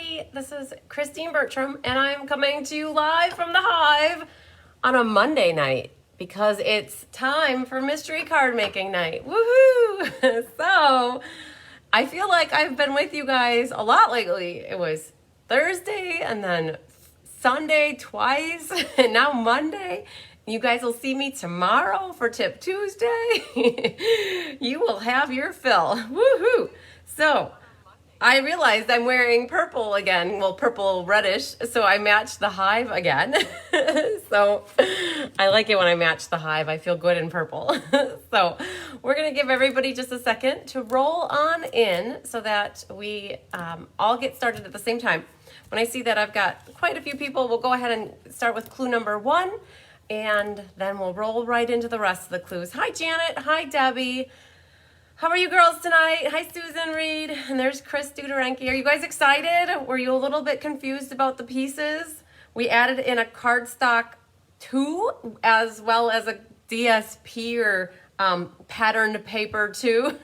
everybody. This is Christine Bertram, and I'm coming to you live from the Hive on a Monday night because it's time for mystery card making night. Woohoo! So, I feel like I've been with you guys a lot lately. It was Thursday and then Sunday twice, and now Monday. You guys will see me tomorrow for Tip Tuesday. You will have your fill. Woohoo! So, I realized I'm wearing purple again. Well, purple reddish, so I matched the Hive again. So I like it when I match the Hive. I feel good in purple. So we're gonna give everybody just a second to roll on in so that we all get started at the same time. When I see that I've got quite a few people, we'll go ahead and start with clue number 1, and then we'll roll right into the rest of the clues. Hi, Janet. Hi, Debbie. How are you girls tonight? Hi, Susan Reed. And there's Chris Duderenke. Are you guys excited? Were you a little bit confused about the pieces? We added in a cardstock 2 as well as a DSP or patterned paper 2.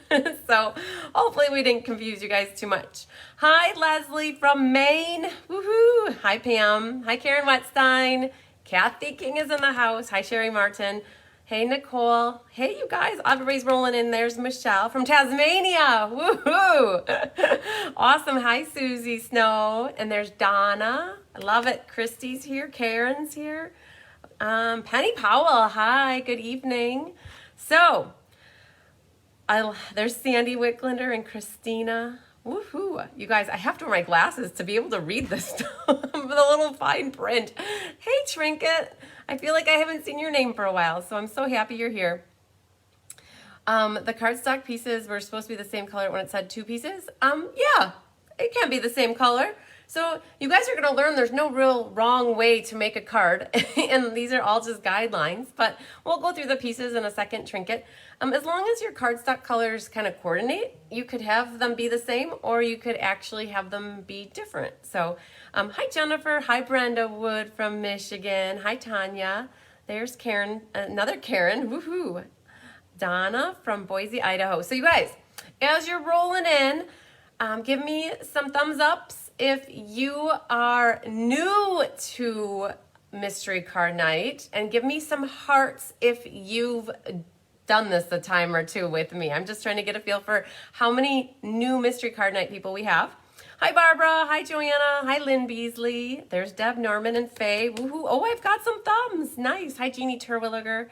So hopefully we didn't confuse you guys too much. Hi, Leslie from Maine. Woohoo. Hi, Pam. Hi, Karen Wetstein. Kathy King is in the house. Hi, Sherry Martin. Hey, Nicole. Hey, you guys. Everybody's rolling in. There's Michelle from Tasmania. Woohoo! Awesome. Hi, Susie Snow. And there's Donna. I love it. Christy's here. Karen's here. Penny Powell. Hi. Good evening. So, there's Sandy Wicklander and Christina. Woohoo. You guys, I have to wear my glasses to be able to read this stuff with a little fine print. Hey, Trinket. I feel like I haven't seen your name for a while, so I'm so happy you're here. The cardstock pieces were supposed to be the same color when it said 2 pieces. Yeah, it can be the same color. So you guys are going to learn there's no real wrong way to make a card, and these are all just guidelines, but we'll go through the pieces in a second, Trinket. As long as your cardstock colors kind of coordinate, you could have them be the same, or you could actually have them be different. So, hi Jennifer, hi Brenda Wood from Michigan, hi Tanya, there's Karen, another Karen, woohoo, Donna from Boise, Idaho. So you guys, as you're rolling in, give me some thumbs ups if you are new to Mystery Card Night, and give me some hearts if you've done this a time or two with me. I'm just trying to get a feel for how many new Mystery Card Night people we have. Hi, Barbara. Hi, Joanna. Hi, Lynn Beasley. There's Deb Norman and Faye. Woohoo. Oh, I've got some thumbs. Nice. Hi, Jeannie Terwilliger.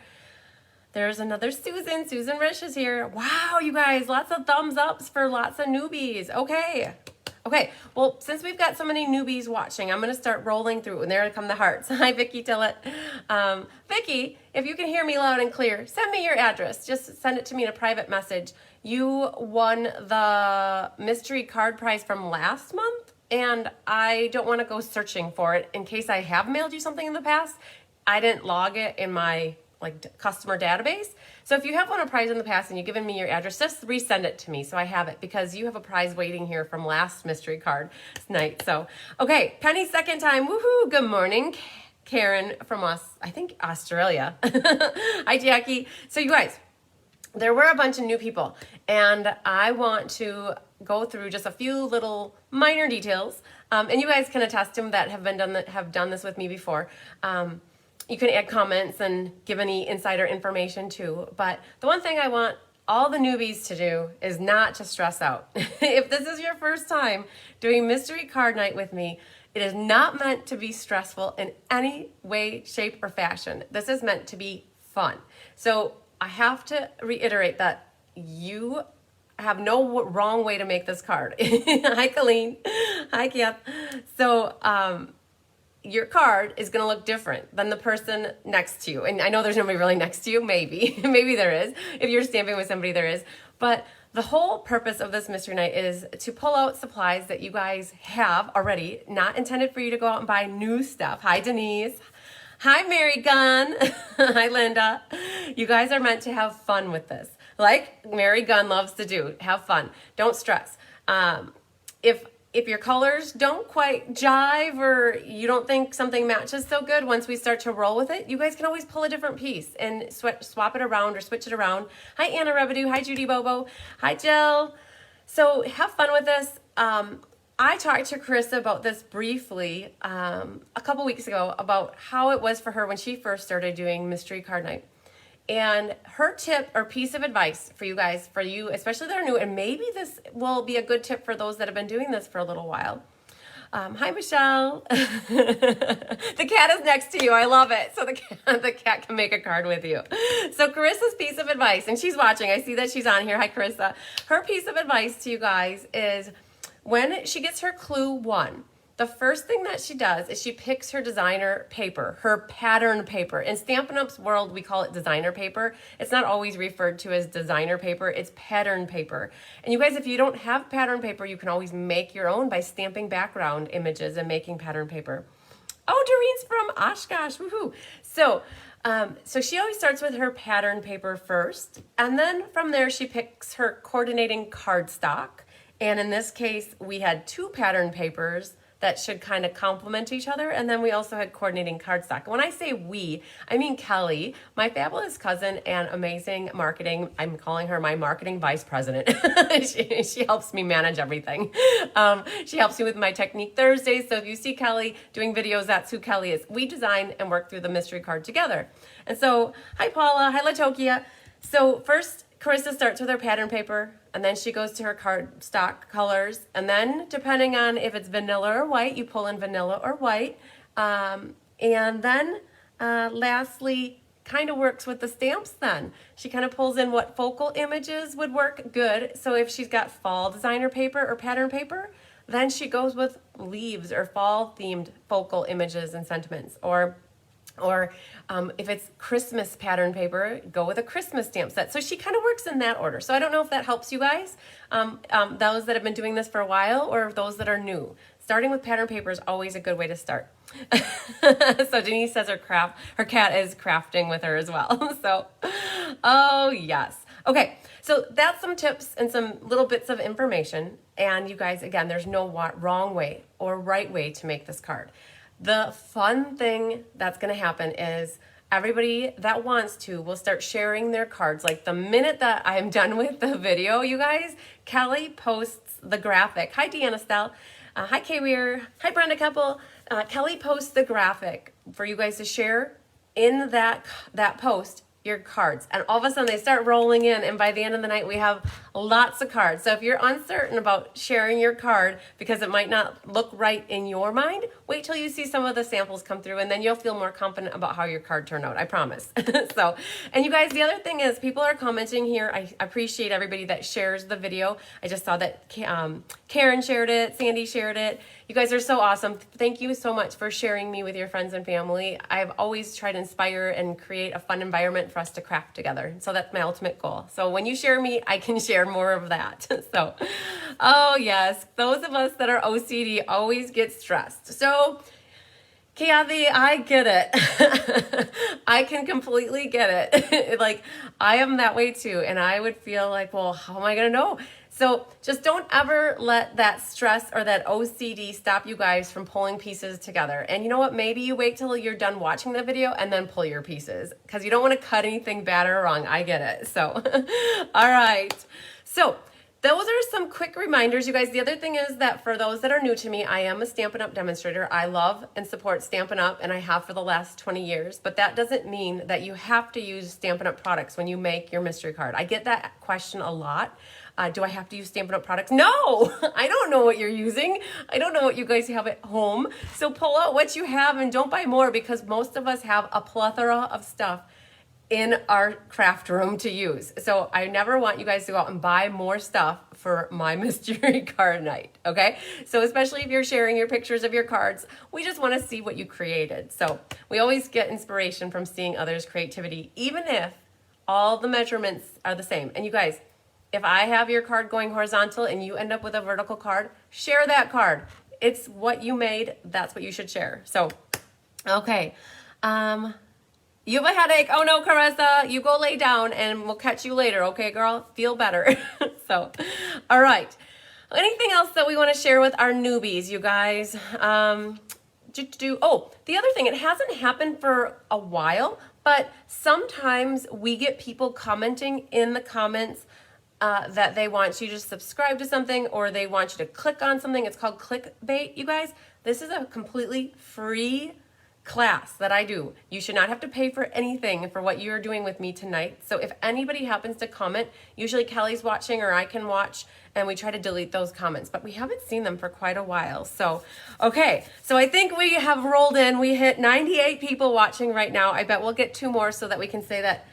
There's another Susan. Susan Rich is here. Wow, you guys. Lots of thumbs ups for lots of newbies. Okay, well, since we've got so many newbies watching, I'm going to start rolling through, and there come the hearts. Hi, Vicki Tillett. Vicki, if you can hear me loud and clear, send me your address. Just send it to me in a private message. You won the mystery card prize from last month, and I don't want to go searching for it in case I have mailed you something in the past. I didn't log it in my customer database. So if you have won a prize in the past and you've given me your address, just resend it to me so I have it, because you have a prize waiting here from last mystery card night. So, okay, Penny, second time. Woohoo! Good morning, Karen from I think Australia. Hi, Jackie. So you guys, there were a bunch of new people, and I want to go through just a few little minor details, and you guys can attest to them that have done this with me before. You can add comments and give any insider information too. But the one thing I want all the newbies to do is not to stress out. If this is your first time doing Mystery Card Night with me, it is not meant to be stressful in any way, shape, or fashion. This is meant to be fun. So I have to reiterate that you have no wrong way to make this card. Hi, Colleen. Hi, Kath. So, your card is going to look different than the person next to you. And I know there's nobody really next to you, maybe. Maybe there is. If you're stamping with somebody, there is. But the whole purpose of this Mystery Night is to pull out supplies that you guys have already, not intended for you to go out and buy new stuff. Hi, Denise. Hi, Mary Gunn. Hi, Linda. You guys are meant to have fun with this. Like Mary Gunn loves to do. Have fun. Don't stress. If your colors don't quite jive, or you don't think something matches so good, once we start to roll with it, you guys can always pull a different piece and swap it around or switch it around. Hi, Anna Rebedu. Hi, Judy Bobo. Hi, Jill. So have fun with this. I talked to Carissa about this briefly a couple weeks ago about how it was for her when she first started doing mystery card night. And her tip or piece of advice for you guys, for you especially that are new, and maybe this will be a good tip for those that have been doing this for a little while. Hi, Michelle. The cat is next to you. I love it. So the cat can make a card with you. So Carissa's piece of advice, and she's watching. I see that she's on here. Hi, Carissa. Her piece of advice to you guys is when she gets her clue 1, the first thing that she does is she picks her designer paper, her pattern paper. In Stampin' Up's world, we call it designer paper. It's not always referred to as designer paper, it's pattern paper. And you guys, if you don't have pattern paper, you can always make your own by stamping background images and making pattern paper. Oh, Doreen's from Oshkosh, woohoo. So she always starts with her pattern paper first, and then from there she picks her coordinating cardstock. And in this case, we had 2 pattern papers that should kind of complement each other. And then we also had coordinating cardstock. When I say we, I mean Kelly, my fabulous cousin and amazing marketing. I'm calling her my marketing vice president. she helps me manage everything. She helps me with my Technique Thursdays. So if you see Kelly doing videos, that's who Kelly is. We design and work through the mystery card together. And so, hi Paula, hi Latokia. So first, Carissa starts with her pattern paper, and then she goes to her cardstock colors, and then depending on if it's vanilla or white, you pull in vanilla or white, and then lastly, kind of works with the stamps then. She kind of pulls in what focal images would work good. So if she's got fall designer paper or pattern paper, then she goes with leaves or fall themed focal images and sentiments, or if it's Christmas pattern paper, go with a Christmas stamp set. So she kind of works in that order. So I don't know if that helps you guys, those that have been doing this for a while or those that are new. Starting with pattern paper is always a good way to start. So Denise says her cat is crafting with her as well. So, oh yes. Okay, so that's some tips and some little bits of information. And you guys, again, there's no wrong way or right way to make this card. The fun thing that's going to happen is everybody that wants to will start sharing their cards. Like the minute that I'm done with the video, you guys, Kelly posts the graphic. Hi, Deanna Stell. Hi, Kay Weir. Hi, Brenda Couple. Kelly posts the graphic for you guys to share in that post your cards. And all of a sudden they start rolling in, and by the end of the night we have lots of cards. So if you're uncertain about sharing your card because it might not look right in your mind, wait till you see some of the samples come through, and then you'll feel more confident about how your card turned out, I promise. So, and you guys, the other thing is people are commenting here. I appreciate everybody that shares the video. I just saw that Karen shared it, Sandy shared it. You guys are so awesome. Thank you so much for sharing me with your friends and family. I've always tried to inspire and create a fun environment for us to craft together. So that's my ultimate goal. So when you share me, I can share more of that. So, oh yes, those of us that are OCD always get stressed. So, Kathy, I get it. I can completely get it. Like, I am that way too. And I would feel like, well, how am I going to know? So just don't ever let that stress or that OCD stop you guys from pulling pieces together. And you know what? Maybe you wait till you're done watching the video and then pull your pieces, because you don't want to cut anything bad or wrong. I get it. So, all right. So those are some quick reminders, you guys. The other thing is that for those that are new to me, I am a Stampin' Up! Demonstrator. I love and support Stampin' Up! And I have for the last 20 years, but that doesn't mean that you have to use Stampin' Up! Products when you make your mystery card. I get that question a lot. Do I have to use Stampin' Up! Products? No, I don't know what you're using. I don't know what you guys have at home. So pull out what you have and don't buy more, because most of us have a plethora of stuff in our craft room to use. So I never want you guys to go out and buy more stuff for my mystery card night, okay? So especially if you're sharing your pictures of your cards, we just want to see what you created. So we always get inspiration from seeing others' creativity, even if all the measurements are the same. And you guys, if I have your card going horizontal and you end up with a vertical card, share that card. It's what you made. That's what you should share. So, okay. You have a headache. Oh no, Carissa, you go lay down and we'll catch you later. Okay, girl, feel better. So, all right. Anything else that we want to share with our newbies, you guys? Oh, the other thing, it hasn't happened for a while, but sometimes we get people commenting in the comments that they want you to subscribe to something or they want you to click on something. It's called clickbait, you guys. This is a completely free class that I do. You should not have to pay for anything for what you're doing with me tonight. So if anybody happens to comment, usually Kelly's watching or I can watch, and we try to delete those comments, but we haven't seen them for quite a while. So, okay, so I think we have rolled in. We hit 98 people watching right now. I bet we'll get 2 more so that we can say that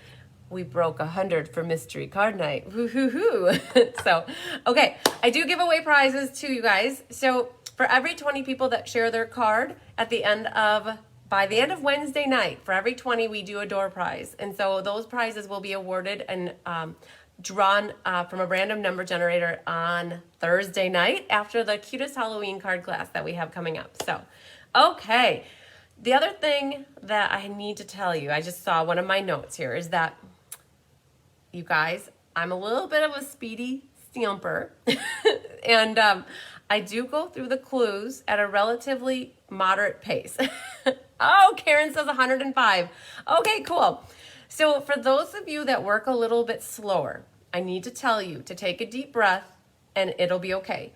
we broke 100 for Mystery Card Night. Woo-hoo-hoo. So, okay, I do give away prizes to you guys. So for every 20 people that share their card by the end of Wednesday night, for every 20, we do a door prize. And so those prizes will be awarded and drawn from a random number generator on Thursday night after the cutest Halloween card class that we have coming up. So, okay. The other thing that I need to tell you, I just saw one of my notes here, is that, you guys, I'm a little bit of a speedy stamper. And I do go through the clues at a relatively moderate pace. Oh, Karen says 105. Okay, cool. So for those of you that work a little bit slower, I need to tell you to take a deep breath and it'll be okay.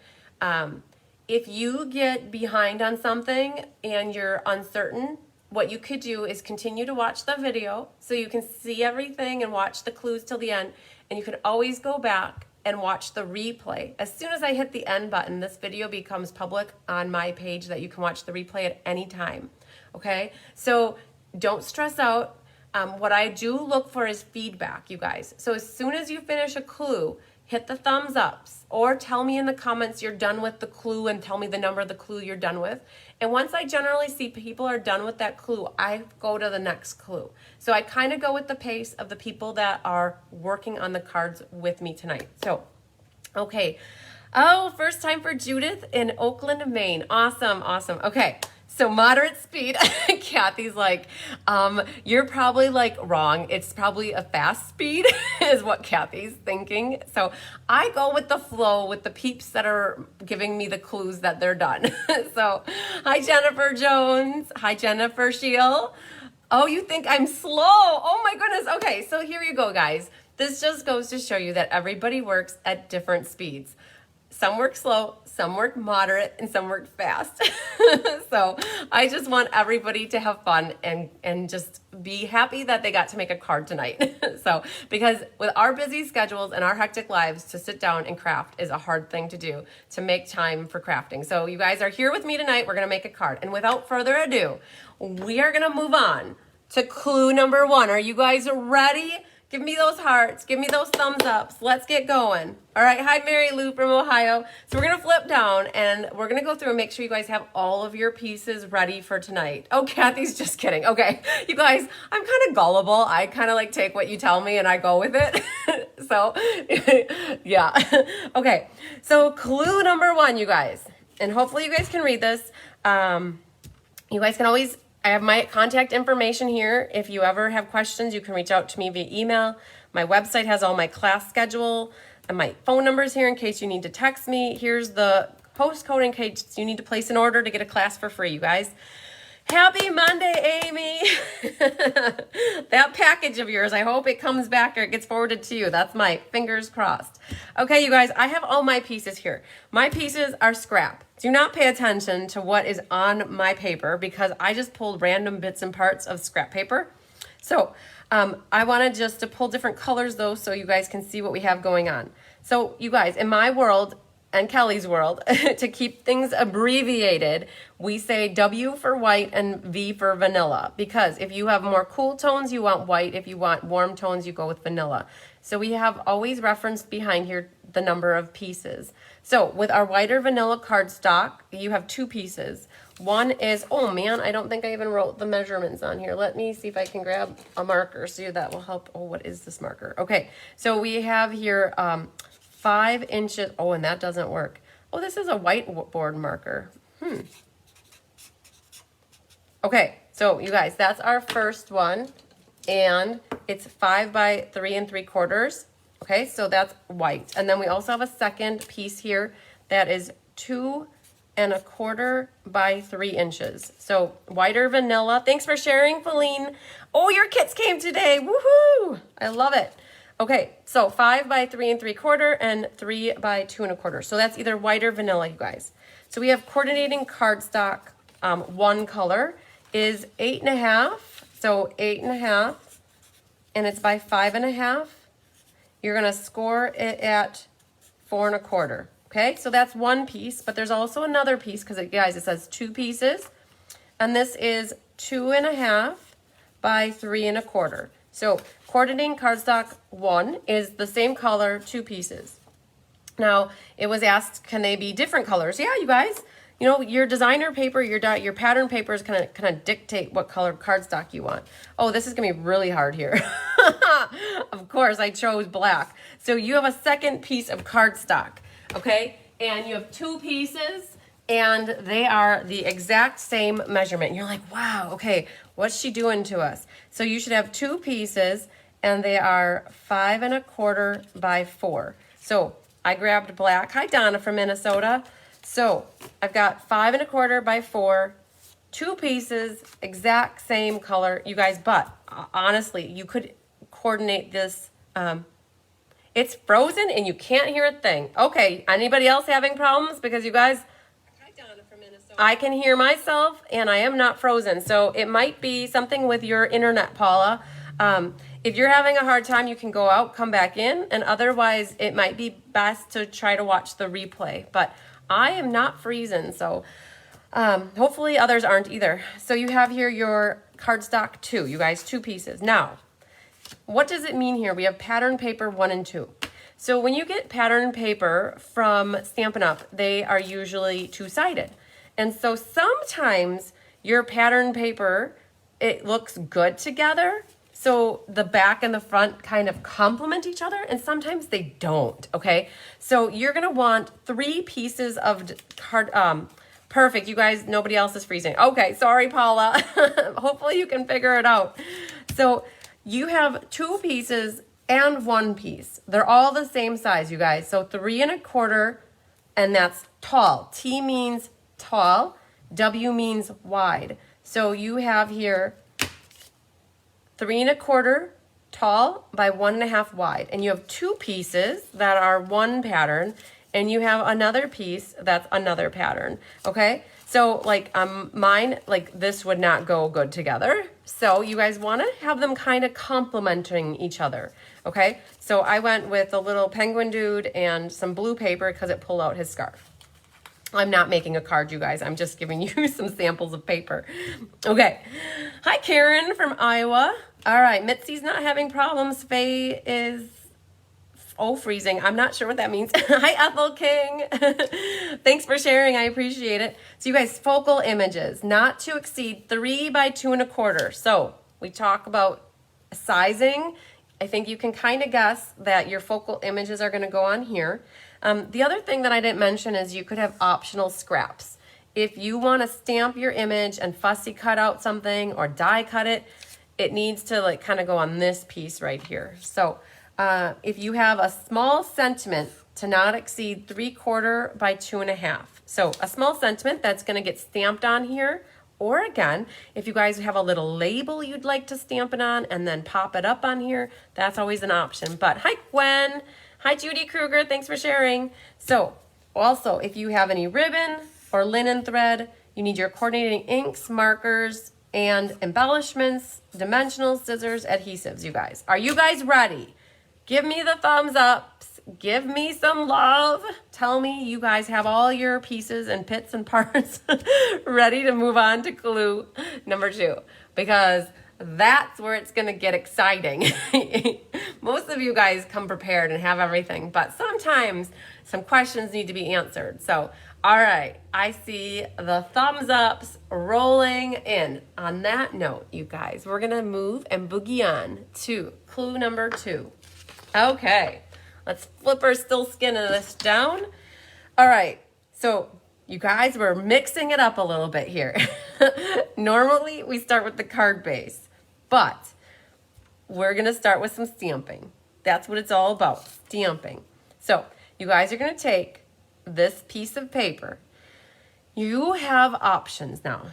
If you get behind on something and you're uncertain, what you could do is continue to watch the video so you can see everything and watch the clues till the end. And you can always go back and watch the replay. As soon as I hit the end button, this video becomes public on my page that you can watch the replay at any time. Okay, so don't stress out. What I do look for is feedback, you guys. So as soon as you finish a clue, hit the thumbs ups or tell me in the comments you're done with the clue and tell me the number of the clue you're done with. And once I generally see people are done with that clue, I go to the next clue. So I kind of go with the pace of the people that are working on the cards with me tonight. So, okay. Oh, first time for Judith in Oakland, Maine. Awesome, awesome. Okay. So moderate speed. Kathy's like, you're probably like wrong. It's probably a fast speed is what Kathy's thinking. So I go with the flow with the peeps that are giving me the clues that they're done. So hi, Jennifer Jones. Hi, Jennifer Shield. Oh, you think I'm slow? Oh my goodness. Okay, so here you go, guys. This just goes to show you that everybody works at different speeds. Some work slow, some work moderate, and some work fast. So I just want everybody to have fun and just be happy that they got to make a card tonight. So, because with our busy schedules and our hectic lives, to sit down and craft is a hard thing to do, to make time for crafting. So you guys are here with me tonight. We're going to make a card. And without further ado, we are going to move on to clue number 1. Are you guys ready? Give me those hearts. Give me those thumbs ups. Let's get going. All right. Hi, Mary Lou from Ohio. So we're going to flip down and we're going to go through and make sure you guys have all of your pieces ready for tonight. Oh, Kathy's just kidding. Okay. You guys, I'm kind of gullible. I kind of like take what you tell me and I go with it. So, yeah. Okay. So clue number 1, you guys, and hopefully you guys can read this. You guys can always... I have my contact information here. If you ever have questions, you can reach out to me via email. My website has all my class schedule and my phone numbers here in case you need to text me. Here's the postcode in case you need to place an order to get a class for free, you guys. Happy Monday, Amy. That package of yours, I hope it comes back or it gets forwarded to you. That's my fingers crossed. Okay, you guys, I have all my pieces here. My pieces are scrap. Do not pay attention to what is on my paper because I just pulled random bits and parts of scrap paper. So I wanted just to pull different colors though so you guys can see what we have going on. So you guys, in my world, and Kelly's world, to keep things abbreviated, we say W for white and V for vanilla. Because if you have more cool tones, you want white. If you want warm tones, you go with vanilla. So we have always referenced behind here the number of pieces. So with our whiter vanilla cardstock, you have 2 pieces. One is, oh man, I don't think I even wrote the measurements on here. Let me see if I can grab a marker so that will help. Oh, what is this marker? Okay, so we have here 5 inches. Oh, and that doesn't work. Oh, this is a whiteboard marker. Okay, so you guys, that's our first one. And it's 5 by 3 3/4. Okay, so that's white. And then we also have a second piece here that is 2 1/4 by 3 inches. So whiter vanilla. Thanks for sharing, Feline. Oh, your kits came today. Woohoo! I love it. Okay, so 5 by 3 3/4 and 3 by 2 1/4. So that's either white or vanilla, you guys. So we have coordinating cardstock. One color is 8.5. So 8.5, and it's by 5.5. You're gonna score it at 4 1/4. Okay, so that's one piece, but there's also another piece because guys, it says 2 pieces, and this is 2.5 by 3 1/4. So coordinating cardstock 1 is the same color, 2 pieces. Now it was asked, can they be different colors? Yeah, you guys. You know, your designer paper, your pattern paper is kind of dictate what color cardstock you want. Oh, this is gonna be really hard here. Of course, I chose black. So you have a second piece of cardstock, okay? And you have 2 pieces, and they are the exact same measurement. You're like, wow, okay, what's she doing to us? So you should have 2 pieces, and they are 5 1/4 by 4. So I grabbed black. Hi, Donna from Minnesota. So I've got 5 1/4 by 4, 2 pieces, exact same color, you guys. But honestly, you could coordinate this. It's frozen and you can't hear a thing. Okay, anybody else having problems? Because you guys, hi, Donna from Minnesota. I can hear myself and I am not frozen. So it might be something with your internet, Paula. If you're having a hard time, you can go out, come back in, and otherwise it might be best to try to watch the replay. But I am not freezing, so hopefully others aren't either. So you have here your cardstock 2, you guys, 2 pieces. Now, what does it mean here? We have pattern paper 1 and 2. So when you get pattern paper from Stampin' Up, they are usually 2-sided. And so sometimes your pattern paper, it looks good together. So the back and the front kind of complement each other, and sometimes they don't, okay? So you're gonna want 3 pieces of card, perfect, you guys, nobody else is freezing. Okay, sorry, Paula. Hopefully you can figure it out. So you have 2 pieces and 1 piece. They're all the same size, you guys. So 3 1/4, and that's tall. T means tall, W means wide. So you have here 3 1/4 tall by 1.5 wide, and you have 2 pieces that are 1 pattern, and you have another piece that's another pattern. Okay, so like mine, like this would not go good together. So you guys want to have them kind of complementing each other. Okay, so I went with a little penguin dude and some blue paper because it pulled out his scarf. I'm not making a card, you guys. I'm just giving you some samples of paper. Okay. Hi, Karen from Iowa. All right. Mitzi's not having problems. Faye is, freezing. I'm not sure what that means. Hi, Ethel King. Thanks for sharing. I appreciate it. So you guys, focal images, not to exceed 3 by 2 1/4. So we talk about sizing. I think you can kind of guess that your focal images are going to go on here. The other thing that I didn't mention is you could have optional scraps. If you want to stamp your image and fussy cut out something or die cut it, it needs to like kind of go on this piece right here. So if you have a small sentiment to not exceed 3/4 by 2.5. So a small sentiment that's going to get stamped on here. Or again, if you guys have a little label you'd like to stamp it on and then pop it up on here, that's always an option. But hi, Gwen. Hi, Judy Kruger. Thanks for sharing. So also, if you have any ribbon or linen thread, you need your coordinating inks, markers, and embellishments, dimensional scissors, adhesives, you guys. Are you guys ready? Give me the thumbs ups. Give me some love. Tell me you guys have all your pieces and bits and parts ready to move on to clue number 2, because that's where it's going to get exciting. Most of you guys come prepared and have everything, but sometimes some questions need to be answered. So, all right, I see the thumbs ups rolling in. On that note, you guys, we're going to move and boogie on to clue number 2. Okay, let's flip our still skin of this down. All right, so you guys, we're mixing it up a little bit here. Normally, we start with the card base, but we're going to start with some stamping. That's what it's all about, stamping. So you guys are going to take this piece of paper. You have options now.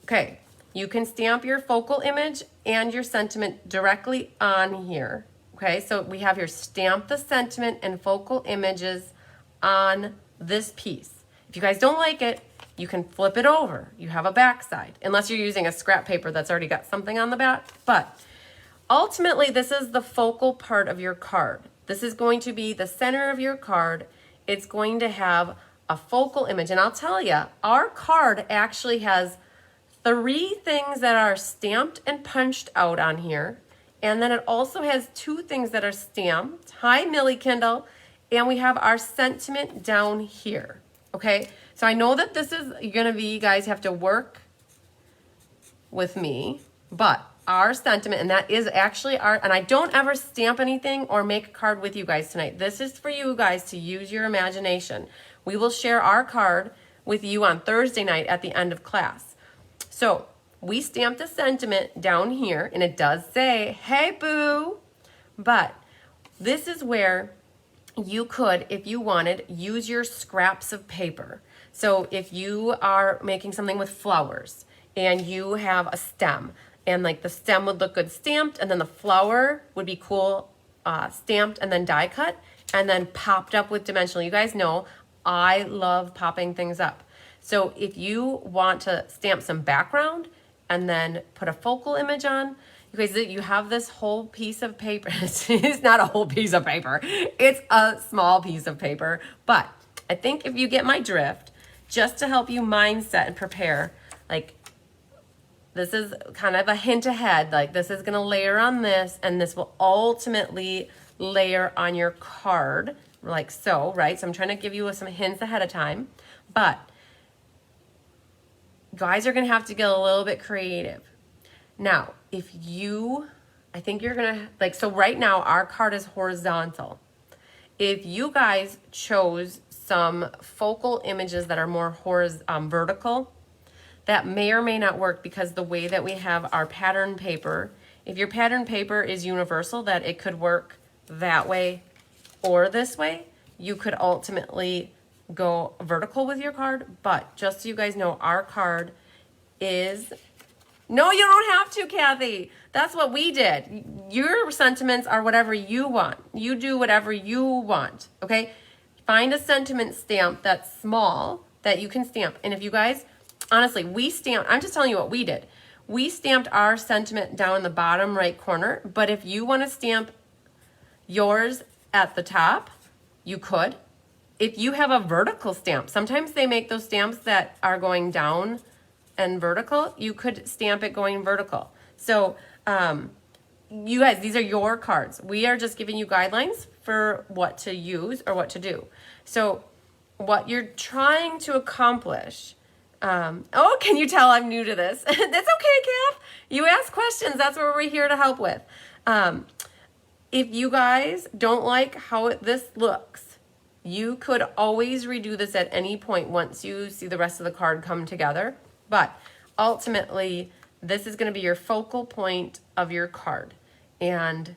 Okay, you can stamp your focal image and your sentiment directly on here. Okay, so we have here stamp the sentiment and focal images on this piece. If you guys don't like it, you can flip it over. You have a back side, unless you're using a scrap paper that's already got something on the back. But ultimately, this is the focal part of your card. This is going to be the center of your card. It's going to have a focal image. And I'll tell you, our card actually has 3 things that are stamped and punched out on here. And then it also has 2 things that are stamped. Hi, Millie Kindle. And we have our sentiment down here. Okay, so I know that this is going to be, you guys have to work with me, but our sentiment, and that is actually our, and I don't ever stamp anything or make a card with you guys tonight. This is for you guys to use your imagination. We will share our card with you on Thursday night at the end of class. So we stamped a sentiment down here, and it does say, hey, boo. But this is where you could, if you wanted, use your scraps of paper. So if you are making something with flowers and you have a stem, and like the stem would look good stamped, and then the flower would be cool stamped and then die cut, and then popped up with dimensional. You guys know I love popping things up. So if you want to stamp some background, and then put a focal image on. You guys, you have this whole piece of paper. It's not a whole piece of paper. It's a small piece of paper. But I think if you get my drift, just to help you mindset and prepare, like this is kind of a hint ahead. Like this is gonna layer on this, and this will ultimately layer on your card, like so, right? So I'm trying to give you some hints ahead of time. But guys are going to have to get a little bit creative. Now, if you, I think you're going to, like, so right now our card is horizontal. If you guys chose some focal images that are more vertical, that may or may not work because the way that we have our pattern paper, if your pattern paper is universal, that it could work that way or this way, you could ultimately go vertical with your card. But just so you guys know, our card is, no, you don't have to, Kathy. That's what we did. Your sentiments are whatever you want. You do whatever you want, okay? Find a sentiment stamp that's small that you can stamp. And if you guys, honestly, we stamped, I'm just telling you what we did. We stamped our sentiment down in the bottom right corner, but if you want to stamp yours at the top, you could. If you have a vertical stamp, sometimes they make those stamps that are going down and vertical, you could stamp it going vertical. So you guys, these are your cards. We are just giving you guidelines for what to use or what to do. So what you're trying to accomplish, oh, can you tell I'm new to this? That's okay, Kath. You ask questions, that's what we're here to help with. If you guys don't like how this looks, you could always redo this at any point once you see the rest of the card come together. But ultimately, this is going to be your focal point of your card. And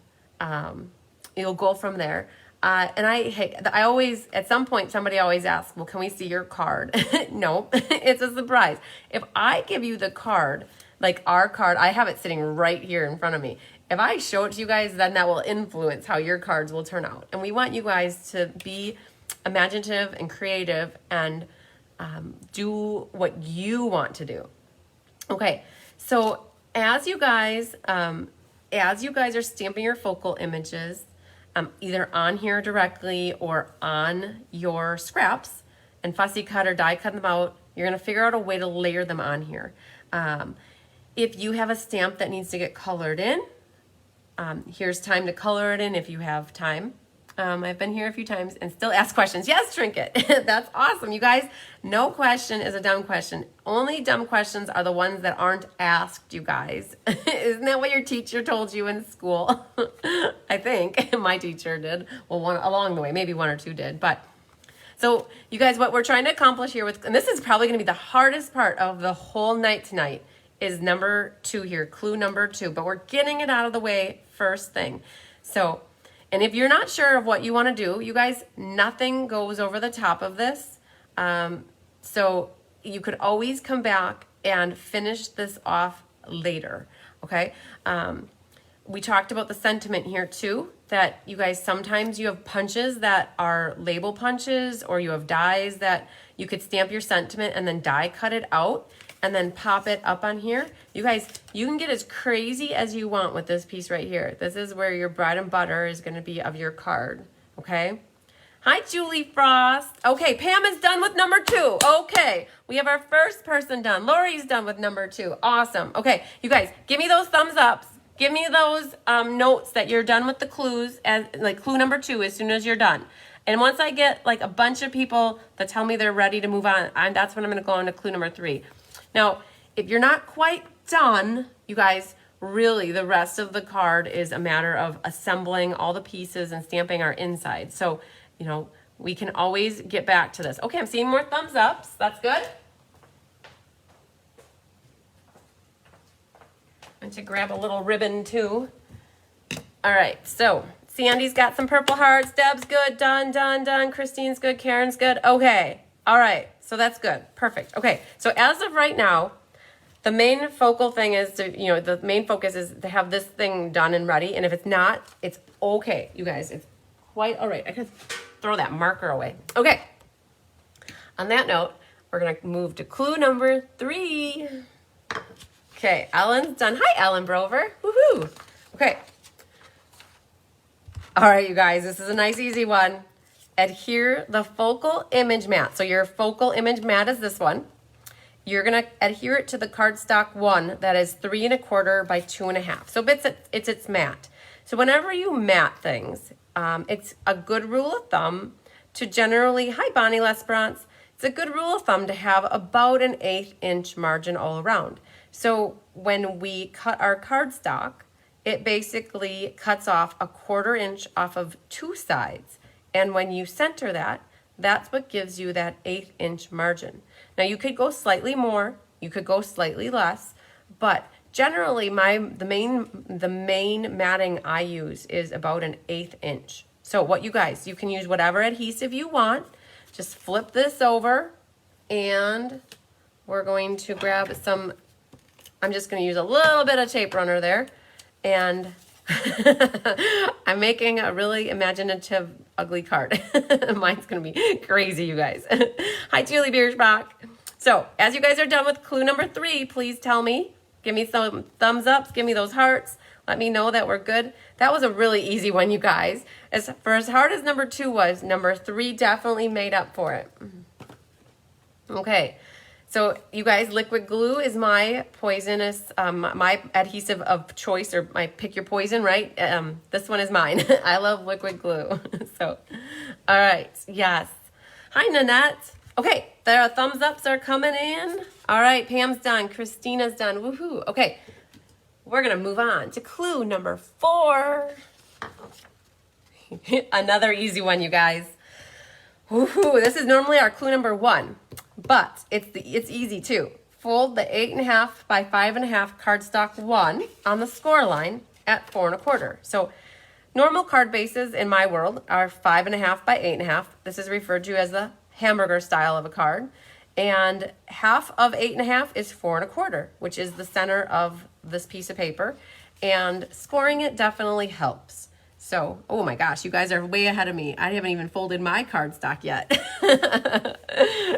you'll go from there. And I always, at some point, somebody always asks, well, can we see your card? No, it's a surprise. If I give you the card, like our card, I have it sitting right here in front of me. If I show it to you guys, then that will influence how your cards will turn out. And we want you guys to be imaginative and creative and do what you want to do. Okay, so as you guys are stamping your focal images, either on here directly or on your scraps, and fussy cut or die cut them out, you're going to figure out a way to layer them on here. If you have a stamp that needs to get colored in, here's time to color it in if you have time. I've been here a few times and still ask questions. Yes, Trinket. That's awesome. You guys, no question is a dumb question. Only dumb questions are the ones that aren't asked, you guys. Isn't that what your teacher told you in school? I think my teacher did. Well, one along the way, maybe 1 or 2 did. But so you guys, what we're trying to accomplish here with, and this is probably going to be the hardest part of the whole night tonight, is number 2 here, clue number 2. But we're getting it out of the way first thing. So, and if you're not sure of what you want to do, you guys, nothing goes over the top of this. So you could always come back and finish this off later, okay? We talked about the sentiment here too. that you guys, sometimes you have punches that are label punches, or you have dies that you could stamp your sentiment and then die cut it out and then pop it up on here. You guys, you can get as crazy as you want with this piece right here. This is where your bread and butter is going to be of your card, okay? Hi, Julie Frost. Okay, Pam is done with number 2. Okay, we have our first person done. Lori's done with number 2. Awesome. Okay, you guys, give me those thumbs ups. Give me those notes that you're done with the clues, as like clue number 2 as soon as you're done. And once I get like a bunch of people that tell me they're ready to move on, that's when I'm going to go on to clue number 3. Now, if you're not quite done, you guys, really the rest of the card is a matter of assembling all the pieces and stamping our inside. So, you know, we can always get back to this. Okay, I'm seeing more thumbs ups. That's good. And to grab a little ribbon too. All right, so Sandy's got some purple hearts. Deb's good. Done, done, done. Christine's good. Karen's good. Okay. All right. So that's good. Perfect. Okay. So as of right now, the main focal thing is to, you know, the main focus is to have this thing done and ready. And if it's not, it's okay. You guys, it's quite all right. I could throw that marker away. Okay. On that note, we're going to move to clue number 3. Okay. Ellen's done. Hi, Ellen Brover. Woohoo. Okay. All right, you guys, this is a nice, easy one. Adhere the focal image mat. So your focal image mat is this one. You're going to adhere it to the cardstock 1 that is 3 1/4 by 2 1/2. So it's its mat. So whenever you mat things, it's a good rule of thumb to generally, hi Bonnie Lesperance, it's a good rule of thumb to have about an 1/8 inch margin all around. So when we cut our cardstock, it basically cuts off a 1/4 inch off of 2 sides. And when you center that, that's what gives you that 1/8 inch margin. Now you could go slightly more, you could go slightly less, but generally the main matting I use is about an 1/8 inch. So what you guys, you can use whatever adhesive you want. Just flip this over and we're going to grab some, I'm just going to use a little bit of tape runner there. And I'm making a really imaginative, ugly card. Mine's going to be crazy, you guys. Hi, Julie Biersbach. So, as you guys are done with clue number 3, please tell me. Give me some thumbs ups. Give me those hearts. Let me know that we're good. That was a really easy one, you guys. As hard as number 2 was, number 3 definitely made up for it. Okay. So you guys, liquid glue is my poisonous, my adhesive of choice, or my pick your poison, right? This one is mine. I love liquid glue. So, all right, yes. Hi, Nanette. Okay, the thumbs ups are coming in. All right, Pam's done. Christina's done. Woohoo. Okay, we're going to move on to clue number 4. Another easy one, you guys. Woohoo, this is normally our clue number 1. But it's easy too. Fold the 8 1/2 by 5 1/2 cardstock 1 on the score line at 4 1/4. So normal card bases in my world are 5 1/2 by 8 1/2. This is referred to as the hamburger style of a card. And half of 8 1/2 is 4 1/4, which is the center of this piece of paper. And scoring it definitely helps. So, oh my gosh, you guys are way ahead of me. I haven't even folded my cardstock yet.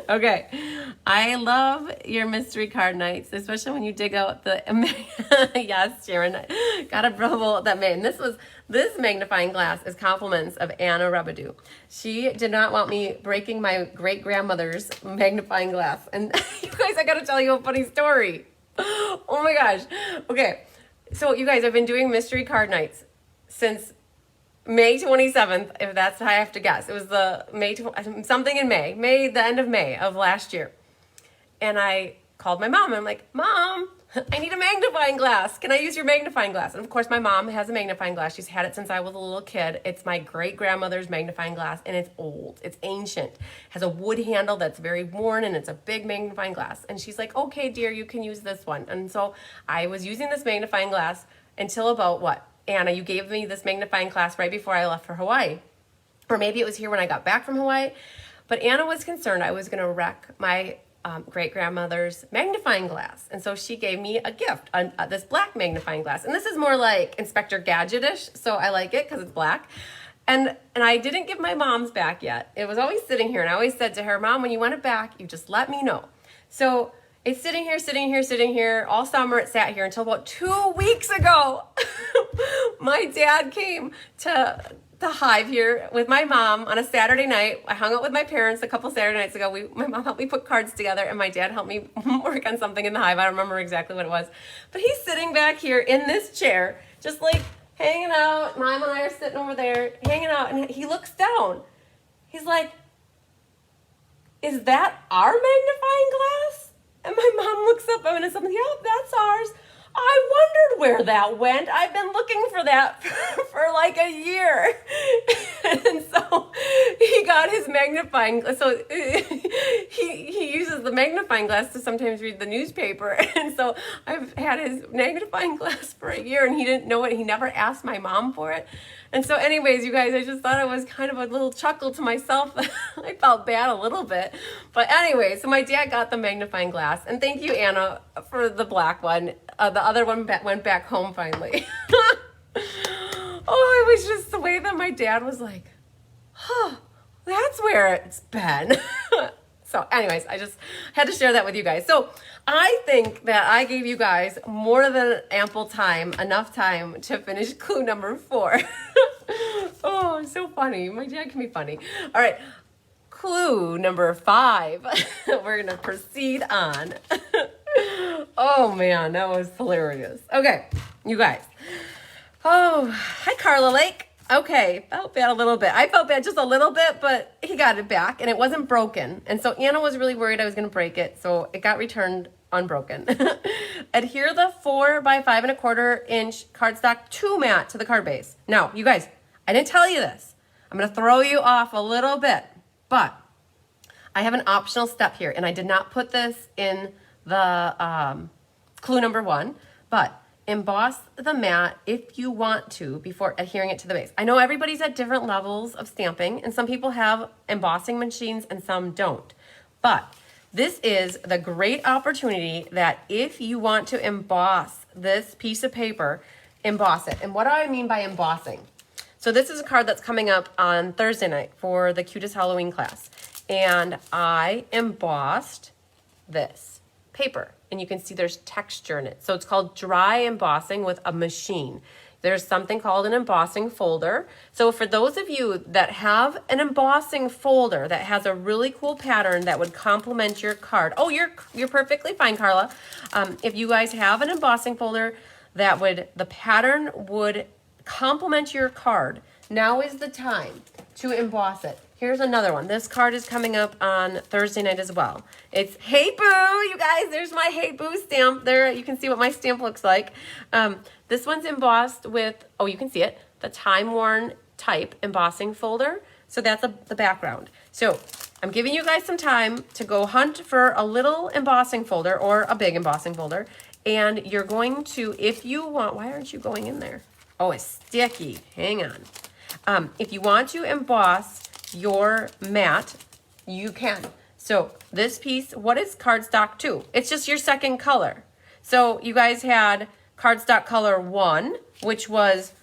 Okay, I love your mystery card nights, especially when you dig out the, yes, Sharon, got a bravo that made. And this magnifying glass is compliments of Anna Rebaudou. She did not want me breaking my great-grandmother's magnifying glass. And you guys, I gotta tell you a funny story. Oh my gosh. Okay, so you guys, I've been doing mystery card nights since May 27th, if that's how I have to guess. It was the something in May, the end of May of last year. And I called my mom and I'm like, Mom, I need a magnifying glass. Can I use your magnifying glass? And of course my mom has a magnifying glass. She's had it since I was a little kid. It's my great-grandmother's magnifying glass and it's old. It's ancient. It has a wood handle that's very worn and it's a big magnifying glass. And she's like, okay, dear, you can use this one. And so I was using this magnifying glass until about what? Anna, you gave me this magnifying glass right before I left for Hawaii. Or maybe it was here when I got back from Hawaii. But Anna was concerned I was going to wreck my great-grandmother's magnifying glass. And so she gave me a gift, this black magnifying glass. And this is more like Inspector Gadget-ish, so I like it because it's black. And I didn't give my mom's back yet. It was always sitting here, and I always said to her, Mom, when you want it back, you just let me know. So it's sitting here all summer. It sat here until about 2 weeks ago. My dad came to the Hive here with my mom on a Saturday night. I hung out with my parents a couple Saturday nights ago. My mom helped me put cards together, and my dad helped me work on something in the Hive. I don't remember exactly what it was. But he's sitting back here in this chair, just like hanging out. Mom and I are sitting over there hanging out, and he looks down. He's like, is that our magnifying glass? And my mom looks up and says, yep, that's ours. I wondered where that went. I've been looking for that for like a year. And so he got his magnifying glass. So he uses the magnifying glass to sometimes read the newspaper. And so I've had his magnifying glass for a year, and he didn't know it. He never asked my mom for it. And so anyways, you guys, I just thought it was kind of a little chuckle to myself. I felt bad a little bit. But anyway, so my dad got the magnifying glass. And thank you, Anna, for the black one. The other one went back home finally. Oh, it was just the way that my dad was like, huh, that's where it's been. So anyways, I just had to share that with you guys. So I think that I gave you guys more than ample time, enough time to finish clue number 4. Oh, so funny. My dad can be funny. All right, clue number 5. We're going to proceed on. Oh man, that was hilarious. Okay, you guys. Oh, hi Carla Lake. Okay, felt bad a little bit. I felt bad just a little bit, but he got it back and it wasn't broken. And so Anna was really worried I was going to break it, so it got returned unbroken. Adhere the 4 by 5 1/4 inch cardstock 2 mat to the card base. Now, you guys, I didn't tell you this. I'm going to throw you off a little bit, but I have an optional step here, and I did not put this in the clue number 1, but emboss the mat if you want to before adhering it to the base. I know everybody's at different levels of stamping, and some people have embossing machines and some don't. But this is the great opportunity that if you want to emboss this piece of paper, emboss it. And what do I mean by embossing? So this is a card that's coming up on Thursday night for the Cutest Halloween class. And I embossed this paper, and you can see there's texture in it. So it's called dry embossing with a machine. There's something called an embossing folder. So for those of you that have an embossing folder that has a really cool pattern that would complement your card. Oh, you're perfectly fine, Carla. If you guys have an embossing folder that the pattern would complement your card, now is the time to emboss it. Here's another one. This card is coming up on Thursday night as well. It's Hey Boo, you guys. There's my Hey Boo stamp. There, you can see what my stamp looks like. This one's embossed with, oh, you can see it, the time-worn type embossing folder. So that's the background. So I'm giving you guys some time to go hunt for a little embossing folder or a big embossing folder. And you're going to, if you want, why aren't you going in there? Oh, it's sticky. Hang on. If you want to emboss your mat, you can. So this piece, what is cardstock 2? It's just your second color. So you guys had cardstock color 1, which was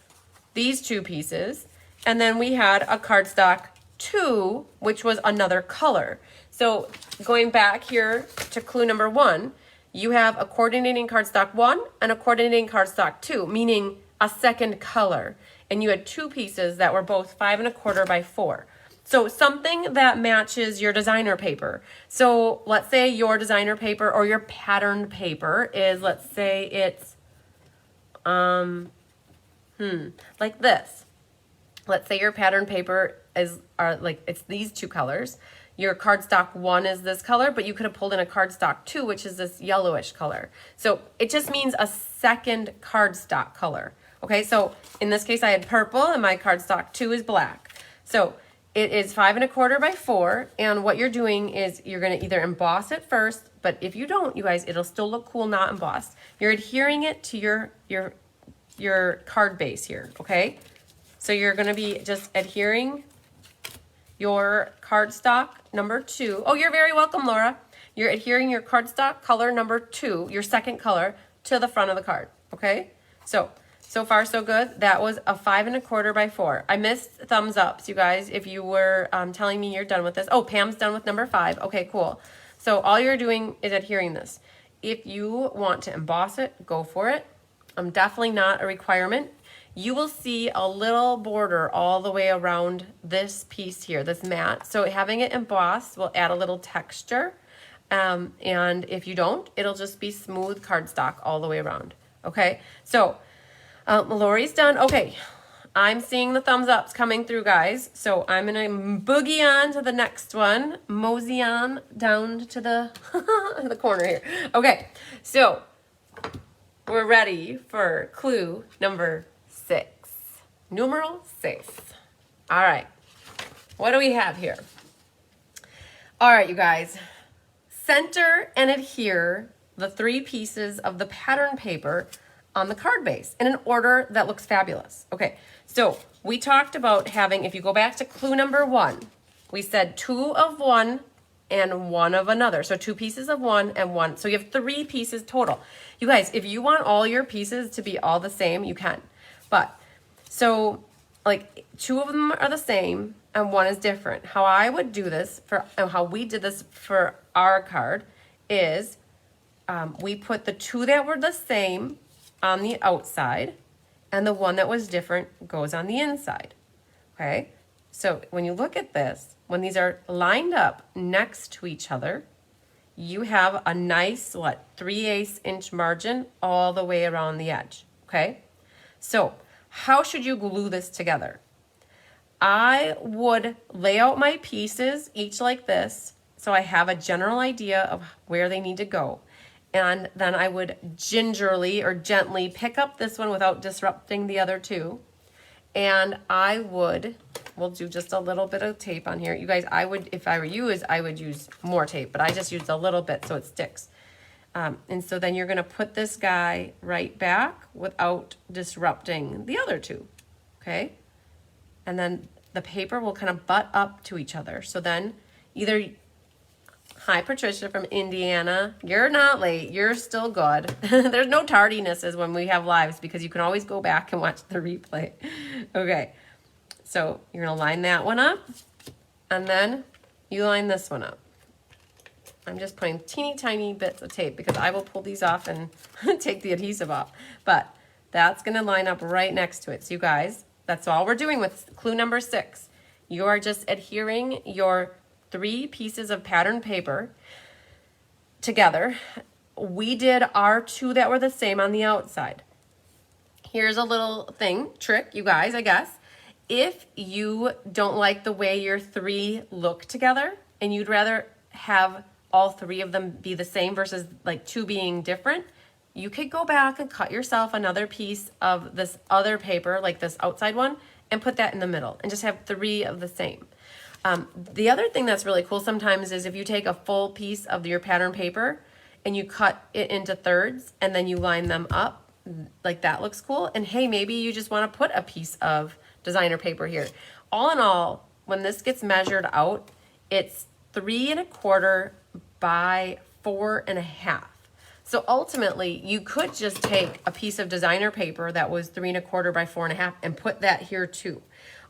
these 2 pieces, and then we had a cardstock 2, which was another color. So going back here to clue number 1, you have a coordinating cardstock 1 and a coordinating cardstock 2, meaning a second color. And you had 2 pieces that were both 5 1/4 by 4. So something that matches your designer paper. So let's say your designer paper or your patterned paper is, let's say it's, like this. Let's say your pattern paper it's these 2 colors. Your cardstock 1 is this color, but you could have pulled in a cardstock 2, which is this yellowish color. So it just means a second cardstock color. Okay, so in this case I had purple and my cardstock 2 is black. So it is 5 1/4 by 4, and what you're doing is you're going to either emboss it first, but if you don't, you guys, it'll still look cool not embossed. You're adhering it to your card base here, okay? So you're going to be just adhering your cardstock number 2. Oh, you're very welcome, Laura. you're adhering your cardstock color number 2, your second color, to the front of the card, okay? So far so good. That was a 5 1/4 by 4. I missed thumbs ups, you guys, if you were telling me you're done with this. Oh, Pam's done with number 5. Okay, cool. So all you're doing is adhering this. If you want to emboss it, go for it. Definitely not a requirement. You will see a little border all the way around this piece here, this mat. So having it embossed will add a little texture. And if you don't, it'll just be smooth cardstock all the way around. Okay, so Lori's done. Okay, I'm seeing the thumbs ups coming through, guys. So I'm gonna boogie on to the next one, mosey on down to the the corner here. Okay, so we're ready for clue number 6. Numeral 6. All right, what do we have here? All right, you guys. Center and adhere the 3 pieces of the pattern paper on the card base in an order that looks fabulous. Okay, so we talked about having, if you go back to clue number 1, we said 2 of one and 1 of another. So 2 pieces of one and 1. So you have 3 pieces total. You guys, if you want all your pieces to be all the same, you can. But, so like 2 of them are the same and 1 is different. How I would do this how we did this for our card is we put the 2 that were the same on the outside and the 1 that was different goes on the inside. Okay, so when you look at this, when these are lined up next to each other, you have a nice 3/8 inch margin all the way around the edge. Okay, so how should you glue this together? I would lay out my pieces each like this so I have a general idea of where they need to go. And then I would gingerly or gently pick up this one without disrupting the other 2. And we'll do just a little bit of tape on here. You guys, if I were you, I would use more tape, but I just used a little bit so it sticks. And so then you're gonna put this guy right back without disrupting the other 2, okay? And then the paper will kind of butt up to each other. So then hi, Patricia from Indiana. You're not late. You're still good. There's no tardinesses when we have lives because you can always go back and watch the replay. Okay, so you're going to line that one up, and then you line this one up. I'm just putting teeny tiny bits of tape because I will pull these off and take the adhesive off. But that's going to line up right next to it. So you guys, that's all we're doing with clue number 6. You are just adhering your 3 pieces of pattern paper together. We did our 2 that were the same on the outside. Here's a little trick, you guys, I guess. If you don't like the way your 3 look together and you'd rather have all 3 of them be the same versus 2 being different, you could go back and cut yourself another piece of this other paper, like this outside one, and put that in the middle and just have 3 of the same. The other thing that's really cool sometimes is if you take a full piece of your pattern paper and you cut it into thirds and then you line them up, like that looks cool. And hey, maybe you just want to put a piece of designer paper here. All in all, when this gets measured out, it's 3 1/4 by 4 1/2. So ultimately, you could just take a piece of designer paper that was 3 1/4 by 4 1/2 and put that here too.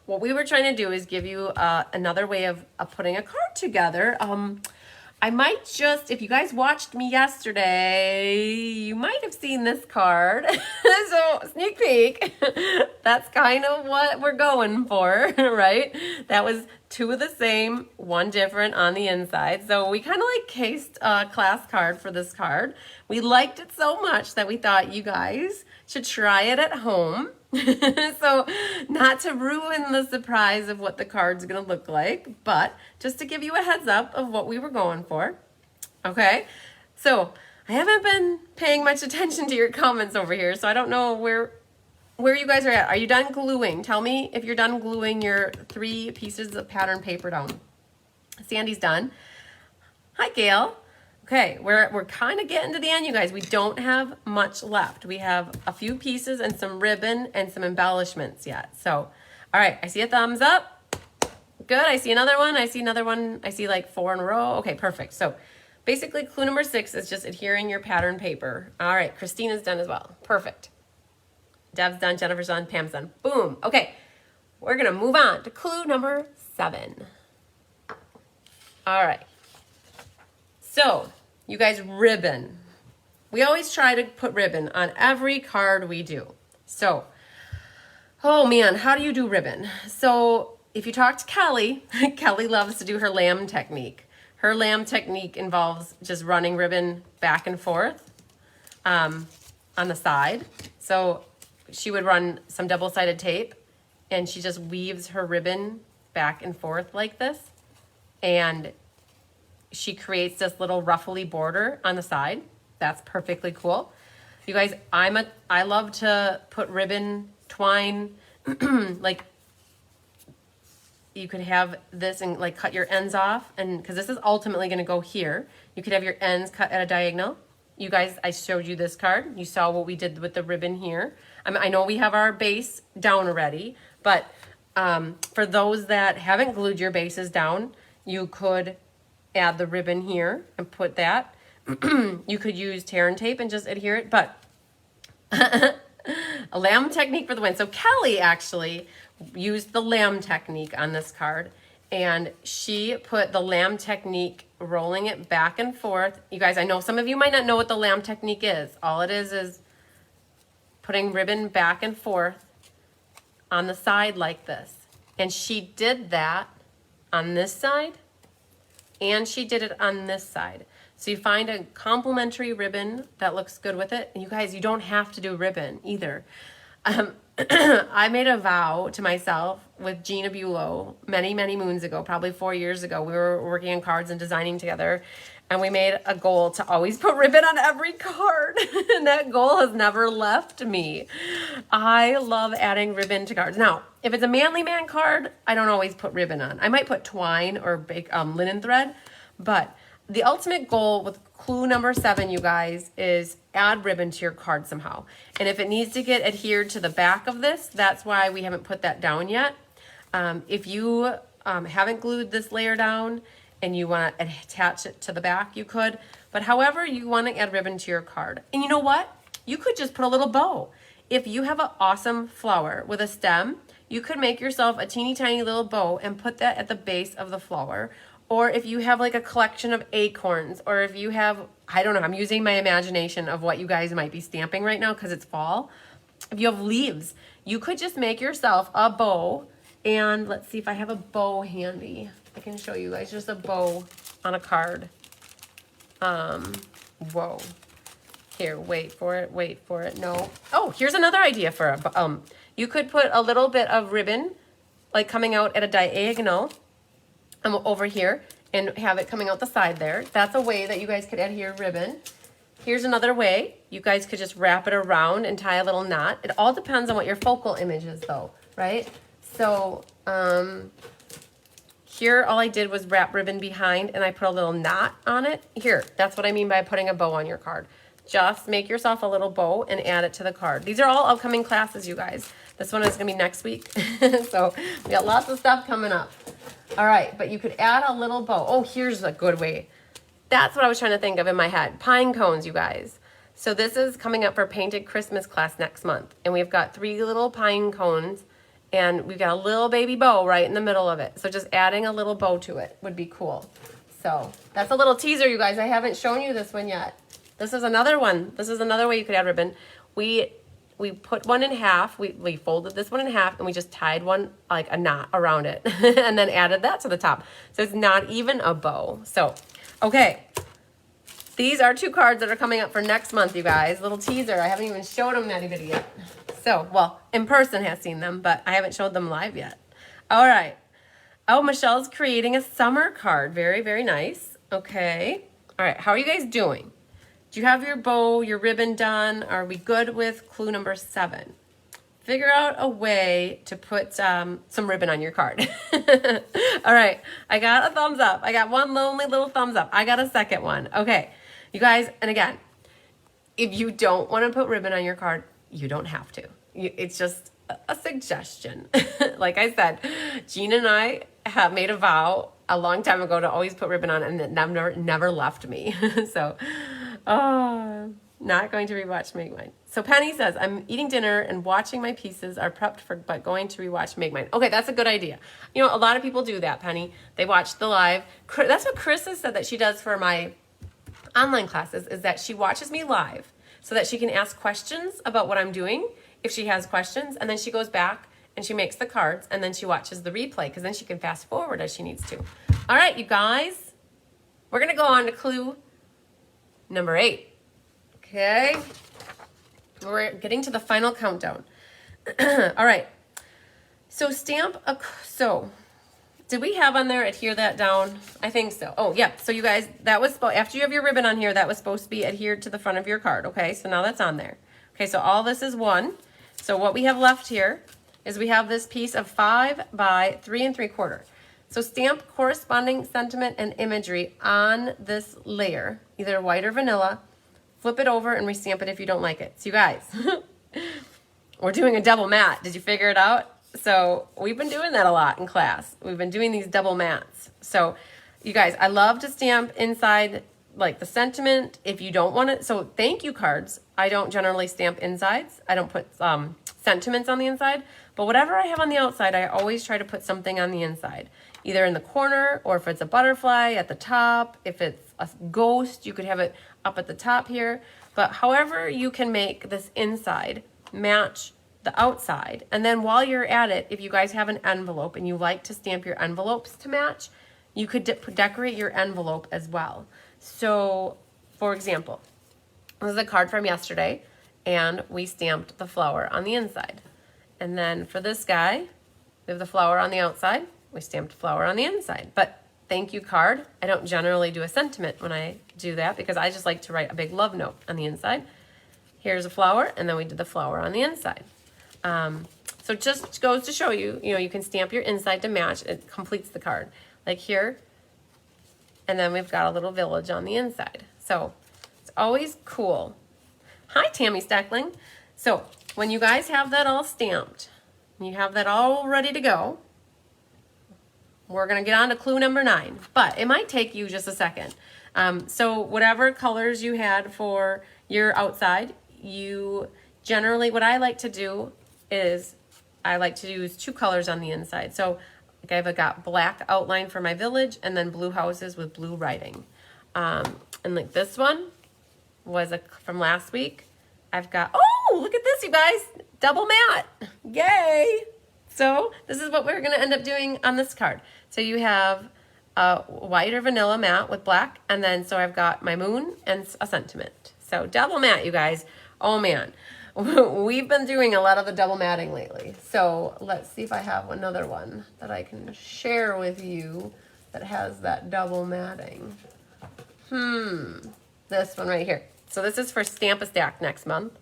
What we were trying to do is give you another way of putting a card together. I might just, if you guys watched me yesterday, you might have seen this card. So sneak peek, that's kind of what we're going for, right? That was 2 of the same, 1 different on the inside. So we kind of cased a class card for this card. We liked it so much that we thought you guys should try it at home. So not to ruin the surprise of what the card's gonna look like, but just to give you a heads up of what we were going for. Okay, so I haven't been paying much attention to your comments over here, so I don't know where you guys are at. Are you done gluing? Tell me if you're done gluing your 3 pieces of pattern paper down. Sandy's done. Hi, Gail. Okay, we're kind of getting to the end, you guys. We don't have much left. We have a few pieces and some ribbon and some embellishments yet. So, all right, I see a thumbs up. Good, I see another one. I see another one. I see 4 in a row. Okay, perfect. So basically clue number 6 is just adhering your pattern paper. All right, Christina's done as well. Perfect. Deb's done, Jennifer's done, Pam's done. Boom. Okay, we're gonna move on to clue number 7. All right. So, you guys, ribbon. We always try to put ribbon on every card we do. So, oh man, how do you do ribbon? So, if you talk to Kelly, Kelly loves to do her lamb technique. Her lamb technique involves just running ribbon back and forth on the side. So, she would run some double-sided tape and she just weaves her ribbon back and forth like this. And she creates this little ruffly border on the side. That's perfectly cool. You guys, I love to put ribbon, twine, like you could have this and like cut your ends off, and because this is ultimately going to go here, you could have your ends cut at a diagonal. You guys, I showed you this card. You saw what we did with the ribbon here. I know we have our base down already, but for those that haven't glued your bases down, you could add the ribbon here and put that. You could use tear and tape and just adhere it, but a lamb technique for the win. So Kelly actually used the lamb technique on this card, and she put the lamb technique rolling it back and forth. You guys, I know some of you might not know what the lamb technique is. All it is putting ribbon back and forth on the side like this. And she did that on this side, and she did it on this side. So you find a complementary ribbon that looks good with it. And you guys, you don't have to do ribbon either. I made a vow to myself with Gina Bulow many, many moons ago, probably 4 years ago. We were working on cards and designing together, and we made a goal to always put ribbon on every card. And that goal has never left me. I love adding ribbon to cards. Now, if it's a manly man card, I don't always put ribbon on. I might put twine or linen thread, but the ultimate goal with clue number 7, you guys, is add ribbon to your card somehow. And if it needs to get adhered to the back of this, that's why we haven't put that down yet. If you haven't glued this layer down and you want to attach it to the back, you could. But however you want to add ribbon to your card. And you know what? You could just put a little bow. If you have an awesome flower with a stem, you could make yourself a teeny tiny little bow and put that at the base of the flower. Or if you have like a collection of acorns, or if you have, I don't know, I'm using my imagination of what you guys might be stamping right now because it's fall. If you have leaves, you could just make yourself a bow. And let's see if I have a bow handy. I can show you guys just a bow on a card. Whoa. Here, wait for it. No. Oh, here's another idea for a, you could put a little bit of ribbon like coming out at a diagonal over here and have it coming out the side there. That's a way that you guys could adhere ribbon. Here's another way. You guys could just wrap it around and tie a little knot. It all depends on what your focal image is though, right? So here all I did was wrap ribbon behind and I put a little knot on it. Here, that's what I mean by putting a bow on your card. Just make yourself a little bow and add it to the card. These are all upcoming classes, you guys. This one is gonna be next week. So we got lots of stuff coming up. All right, but you could add a little bow. Oh, here's a good way. That's what I was trying to think of in my head. Pine cones, you guys. So this is coming up for Painted Christmas class next month. And we've got 3 little pine cones. And we've got a little baby bow right in the middle of it. So just adding a little bow to it would be cool. So that's a little teaser, you guys. I haven't shown you this one yet. This is another one. This is another way you could add ribbon. We put one in half, we folded this one in half, and we just tied one, like a knot around it, and then added that to the top. So it's not even a bow. So, okay. These are 2 cards that are coming up for next month, you guys. Little teaser. I haven't even showed them to anybody yet. So, well, in person has seen them, but I haven't showed them live yet. All right. Oh, Michelle's creating a summer card. Very, very nice. Okay. All right. How are you guys doing? Do you have your bow, your ribbon done? Are we good with clue number 7? Figure out a way to put some ribbon on your card. All right, I got a thumbs up. I got one lonely little thumbs up. I got a second one. Okay, you guys, and again, if you don't want to put ribbon on your card, you don't have to. It's just a suggestion. Like I said, Gina and I have made a vow a long time ago to always put ribbon on, and it never left me. So, not going to rewatch Make Mine. So Penny says, I'm eating dinner and watching my pieces are prepped for, but going to rewatch Make Mine. Okay, that's a good idea. You know, a lot of people do that, Penny. They watch the live. That's what Chris has said that she does for my online classes, is that she watches me live so that she can ask questions about what I'm doing if she has questions, and then she goes back and she makes the cards, and then she watches the replay, because then she can fast forward as she needs to. All right, you guys, we're going to go on to clue number 8. Okay, we're getting to the final countdown. All right, so did we have on there adhere that down? I think so. Oh, yeah. So you guys, that was, after you have your ribbon on here, that was supposed to be adhered to the front of your card. Okay, so now that's on there. Okay, so all this is 1. So what we have left here is we have this piece of 5 by 3 3/4. So stamp corresponding sentiment and imagery on this layer, either white or vanilla. Flip it over and restamp it if you don't like it. So you guys, we're doing a double mat. Did you figure it out? So we've been doing that a lot in class. We've been doing these double mats. So you guys, I love to stamp inside like the sentiment if you don't want it. So thank you cards, I don't generally stamp insides. I don't put sentiments on the inside. But whatever I have on the outside, I always try to put something on the inside. Either in the corner, or if it's a butterfly at the top. If it's a ghost, you could have it up at the top here. But however you can make this inside match the outside. And then while you're at it, if you guys have an envelope and you like to stamp your envelopes to match, you could decorate your envelope as well. So, for example, this is a card from yesterday, and we stamped the flower on the inside. And then for this guy, we have the flower on the outside. We stamped flower on the inside. But thank you card, I don't generally do a sentiment when I do that, because I just like to write a big love note on the inside. Here's a flower, and then we did the flower on the inside. So it just goes to show you, you can stamp your inside to match. It completes the card. Like here, and then we've got a little village on the inside. So it's always cool. Hi, Tammy Steckling. So when you guys have that all stamped, and you have that all ready to go, we're going to get on to clue number 9, but it might take you just a second. So whatever colors you had for your outside, you generally, what I like to do is I like to use 2 colors on the inside. So like I've got black outline for my village, and then blue houses with blue writing. And like this one was from last week. I've got, oh, look at this, you guys, double mat. Yay. So this is what we're going to end up doing on this card. So you have a white or vanilla mat with black, and then so I've got my moon and a sentiment. So double mat, you guys. Oh man, we've been doing a lot of the double matting lately. So let's see if I have another one that I can share with you that has that double matting. This one right here. So this is for Stamp a Stack next month.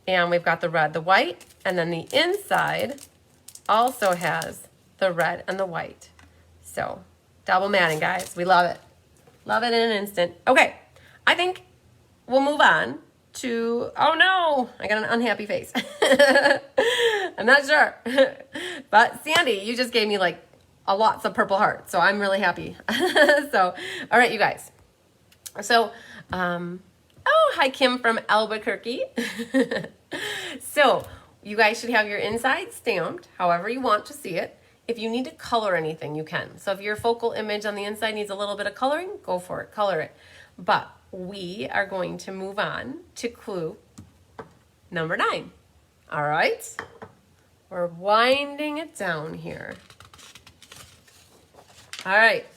And we've got the red, the white, and then the inside also has the red and the white. So double matting, guys. We love it. Love it in an instant. Okay, I think we'll move on to, oh no, I got an unhappy face. I'm not sure. But Sandy, you just gave me like lots of purple hearts, so I'm really happy. So, all right, you guys. So, oh, hi Kim from Albuquerque. So, you guys should have your inside stamped however you want to see it. If you need to color anything, you can. So if your focal image on the inside needs a little bit of coloring, go for it, color it. But we are going to move on to clue number 9. All right? We're winding it down here. All right.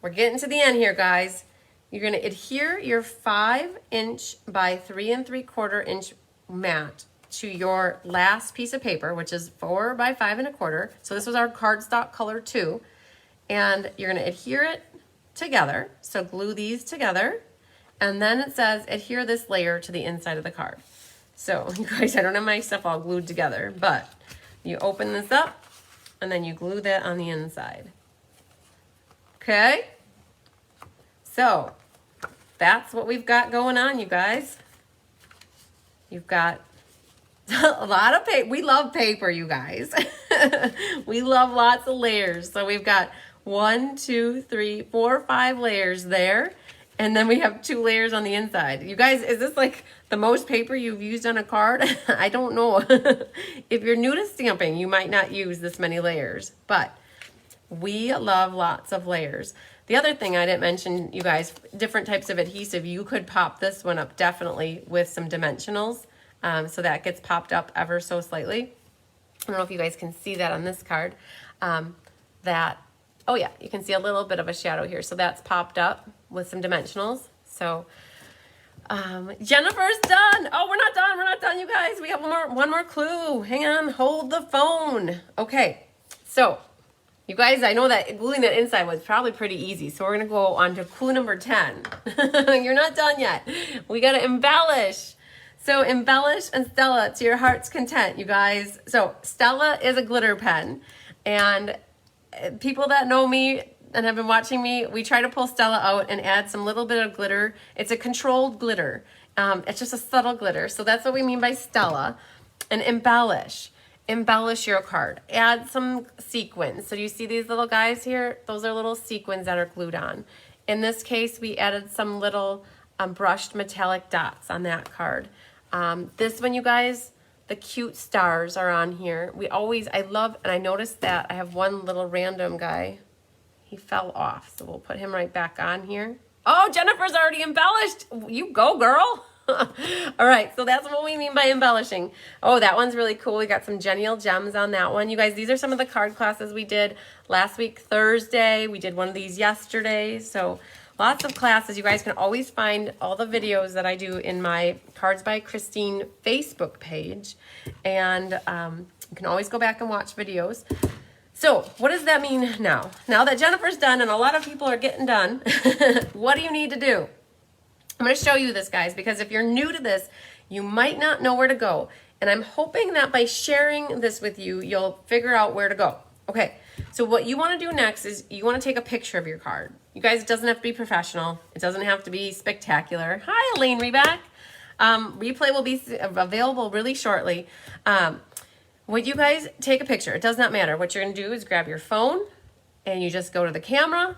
We're getting to the end here, guys. You're going to adhere your 5-inch by 3 3/4-inch mat to your last piece of paper, which is 4 by 5 1/4. So this was our cardstock color 2. And you're going to adhere it together. So glue these together. And then it says adhere this layer to the inside of the card. So you guys, I don't have my stuff all glued together, but you open this up and then you glue that on the inside. Okay? So that's what we've got going on, you guys. You've got a lot of paper. We love paper, you guys. We love lots of layers. So we've got 1, 2, 3, 4, 5 layers there. And then we have 2 layers on the inside. You guys, is this like the most paper you've used on a card? I don't know. If you're new to stamping, you might not use this many layers, but we love lots of layers. The other thing I didn't mention, you guys, different types of adhesive. You could pop this one up definitely with some dimensionals. So that gets popped up ever so slightly. I don't know if you guys can see that on this card. Oh yeah, you can see a little bit of a shadow here. So that's popped up with some dimensionals. So Jennifer's done. Oh, we're not done. We're not done, you guys. We have one more clue. Hang on, hold the phone. Okay, so you guys, I know that gluing that inside was probably pretty easy. So we're gonna go on to clue number 10. You're not done yet. We gotta embellish. So embellish and Stella to your heart's content, you guys. So Stella is a glitter pen. And people that know me and have been watching me, we try to pull Stella out and add some little bit of glitter. It's a controlled glitter. It's just a subtle glitter. So that's what we mean by Stella. And embellish. Embellish your card. Add some sequins. So do you see these little guys here? Those are little sequins that are glued on. In this case, we added some little brushed metallic dots on that card. This one, you guys, the cute stars are on here. I love, and I noticed that I have one little random guy. He fell off, so we'll put him right back on here. Oh, Jennifer's already embellished. You go, girl. All right, so that's what we mean by embellishing. Oh, that one's really cool. We got some genial gems on that one. You guys, these are some of the card classes we did last week, Thursday. We did one of these yesterday, so lots of classes. You guys can always find all the videos that I do in my Cards by Christine Facebook page. And you can always go back and watch videos. So what does that mean now? Now that Jennifer's done and a lot of people are getting done, what do you need to do? I'm going to show you this, guys, because if you're new to this, you might not know where to go. And I'm hoping that by sharing this with you, you'll figure out where to go. Okay, so what you want to do next is you want to take a picture of your card. You guys, it doesn't have to be professional. It doesn't have to be spectacular. Hi, Elaine Reback. Replay will be available really shortly. When you guys take a picture, it does not matter. What you're going to do is grab your phone and you just go to the camera.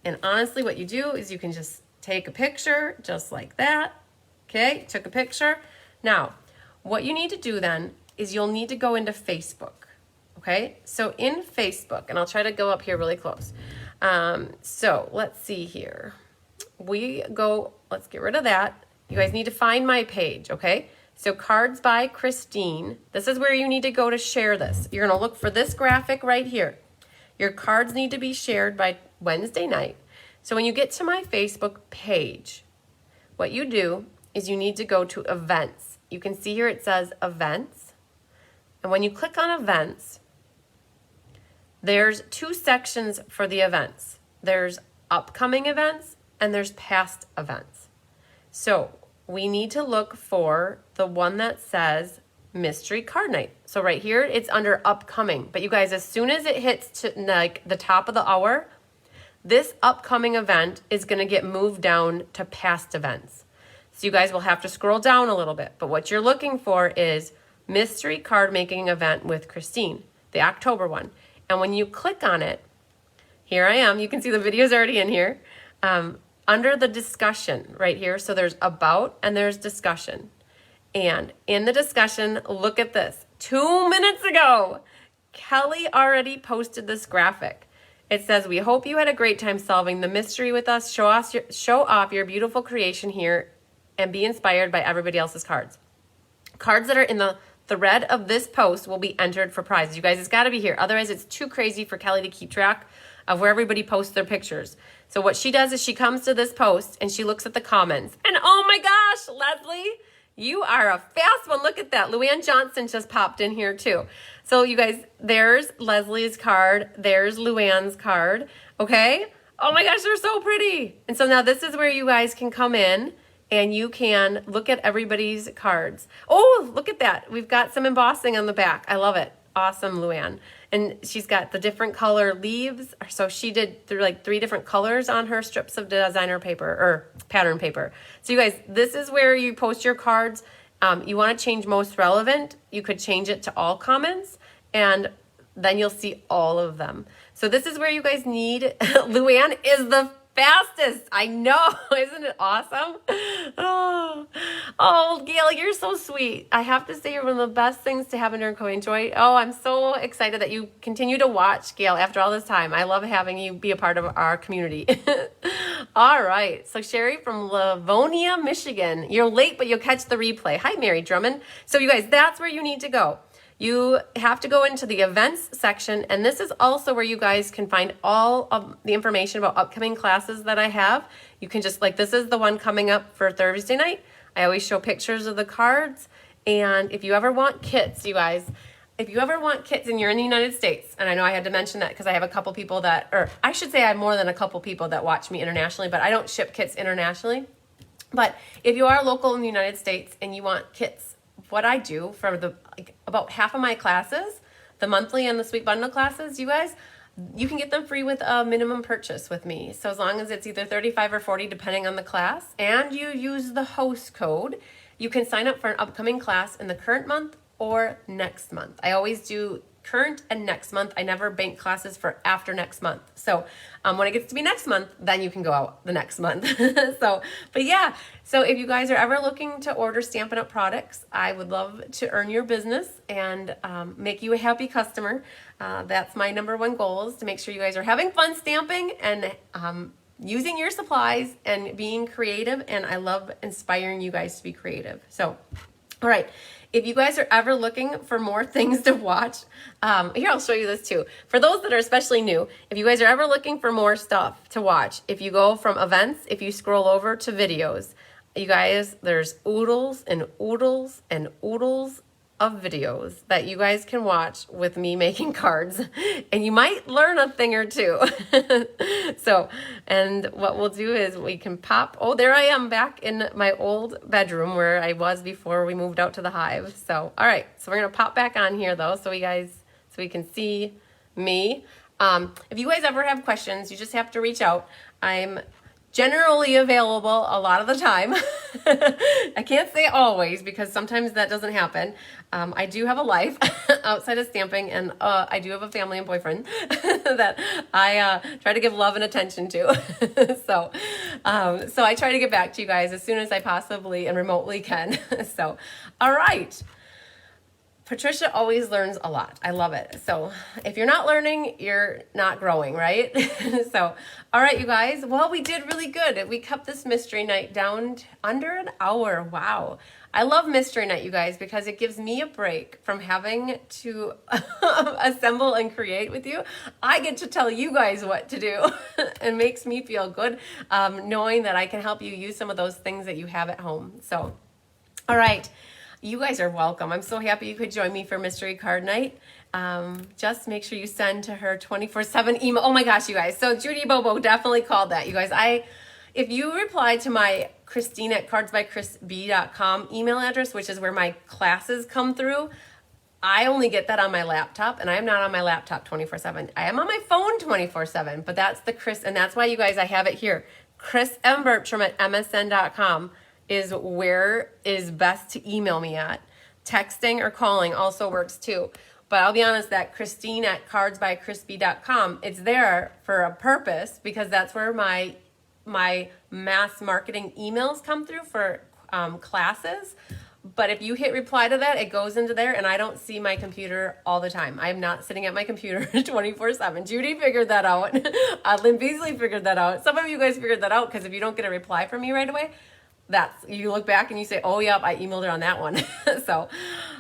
And honestly, what you do is you can just take a picture just like that. Okay, took a picture. Now, what you need to do then is you'll need to go into Facebook. Okay, so in Facebook, and I'll try to go up here really close. So let's see here. Let's get rid of that. You guys need to find my page, okay? So Cards by Christine. This is where you need to go to share this. You're gonna look for this graphic right here. Your cards need to be shared by Wednesday night. So when you get to my Facebook page, what you do is you need to go to events. You can see here it says events. And when you click on events, there's 2 sections for the events. There's upcoming events and there's past events. So we need to look for the one that says Mystery Card Night. So right here, it's under upcoming. But you guys, as soon as it hits to like the top of the hour, this upcoming event is gonna get moved down to past events. So you guys will have to scroll down a little bit. But what you're looking for is Mystery Card Making Event with Christine, the October one. And when you click on it, here I am. You can see the video's already in here. Under the discussion right here, so there's about and there's discussion. And in the discussion, look at this. 2 minutes ago, Kelly already posted this graphic. It says, "We hope you had a great time solving the mystery with us. Show off your beautiful creation here and be inspired by everybody else's cards." Cards that are in the thread of this post will be entered for prizes. You guys, it's got to be here. Otherwise, it's too crazy for Kelly to keep track of where everybody posts their pictures. So what she does is she comes to this post and she looks at the comments. And oh my gosh, Leslie, you are a fast one. Look at that. Luann Johnson just popped in here too. So you guys, there's Leslie's card. There's Luann's card. Okay. Oh my gosh, they're so pretty. And so now this is where you guys can come in and you can look at everybody's cards. Oh, look at that. We've got some embossing on the back. I love it. Awesome, Luann. And she's got the different color leaves. So she did like 3 different colors on her strips of designer paper or pattern paper. So you guys, this is where you post your cards. You want to change most relevant. You could change it to all comments. And then you'll see all of them. So this is where you guys need, Luann is the fastest. I know. Isn't it awesome? Oh, Gail, you're so sweet. I have to say you're one of the best things to have in your coin joy. Oh, I'm so excited that you continue to watch, Gail, after all this time. I love having you be a part of our community. All right. So Sherry from Livonia, Michigan. You're late, but you'll catch the replay. Hi, Mary Drummond. So you guys, that's where you need to go. You have to go into the events section, and this is also where you guys can find all of the information about upcoming classes that I have. You can just, like, this is the one coming up for Thursday night. I always show pictures of the cards, and if you ever want kits, you guys, if you ever want kits and you're in the United States, and I know I had to mention that because I have a couple people that, or I should say I have more than a couple people that watch me internationally, but I don't ship kits internationally. But if you are local in the United States and you want kits, what I do for about half of my classes, the monthly and the Sweet Bundle classes, you guys, you can get them free with a minimum purchase with me. So as long as it's either 35 or 40, depending on the class, and you use the host code, you can sign up for an upcoming class in the current month or next month. I always do current and next month. I never bank classes for after next month. So when it gets to be next month, then you can go out the next month. But yeah, so if you guys are ever looking to order Stampin' Up! Products, I would love to earn your business and make you a happy customer. That's my number one goal, is to make sure you guys are having fun stamping and using your supplies and being creative. And I love inspiring you guys to be creative. So, all right. If you guys are ever looking for more things to watch, here, I'll show you this too. For those that are especially new, if you guys are ever looking for more stuff to watch, if you go from events, if you scroll over to videos, you guys, there's oodles and oodles and oodles of videos that you guys can watch with me making cards, and you might learn a thing or two. So, and what we'll do is we can pop, oh, there I am back in my old bedroom where I was before we moved out to the hive. So, all right, so we're gonna pop back on here though, so we can see me. If you guys ever have questions, you just have to reach out. I'm generally available a lot of the time. I can't say always because sometimes that doesn't happen. I do have a life outside of stamping, and I do have a family and boyfriend that I try to give love and attention to. So I try to get back to you guys as soon as I possibly and remotely can. So, all right. Patricia always learns a lot. I love it. So if you're not learning, you're not growing, right? So, all right, you guys. Well, we did really good. We kept this mystery night down under an hour. Wow. I love mystery night, you guys, because it gives me a break from having to assemble and create with you. I get to tell you guys what to do. It makes me feel good knowing that I can help you use some of those things that you have at home. So, all right. You guys are welcome. I'm so happy you could join me for Mystery Card Night. Just make sure you send to her 24/7 email. Oh my gosh, you guys. So Judy Bobo definitely called that. You guys, if you reply to my Christine@cardsbychrisb.com email address, which is where my classes come through, I only get that on my laptop, and I am not on my laptop 24/7. I am on my phone 24/7, but that's the and that's why, you guys, I have it here. Chris M. Bertram at msn.com is where is best to email me at. Texting or calling also works too. But I'll be honest, that Christine@cardsbychrisb.com, it's there for a purpose, because that's where my mass marketing emails come through for classes. But if you hit reply to that, it goes into there, and I don't see my computer all the time. I'm not sitting at my computer 24/7. Judy figured that out. Lynn Beasley figured that out. Some of you guys figured that out, because if you don't get a reply from me right away, you look back and you say, oh, yep, I emailed her on that one. So,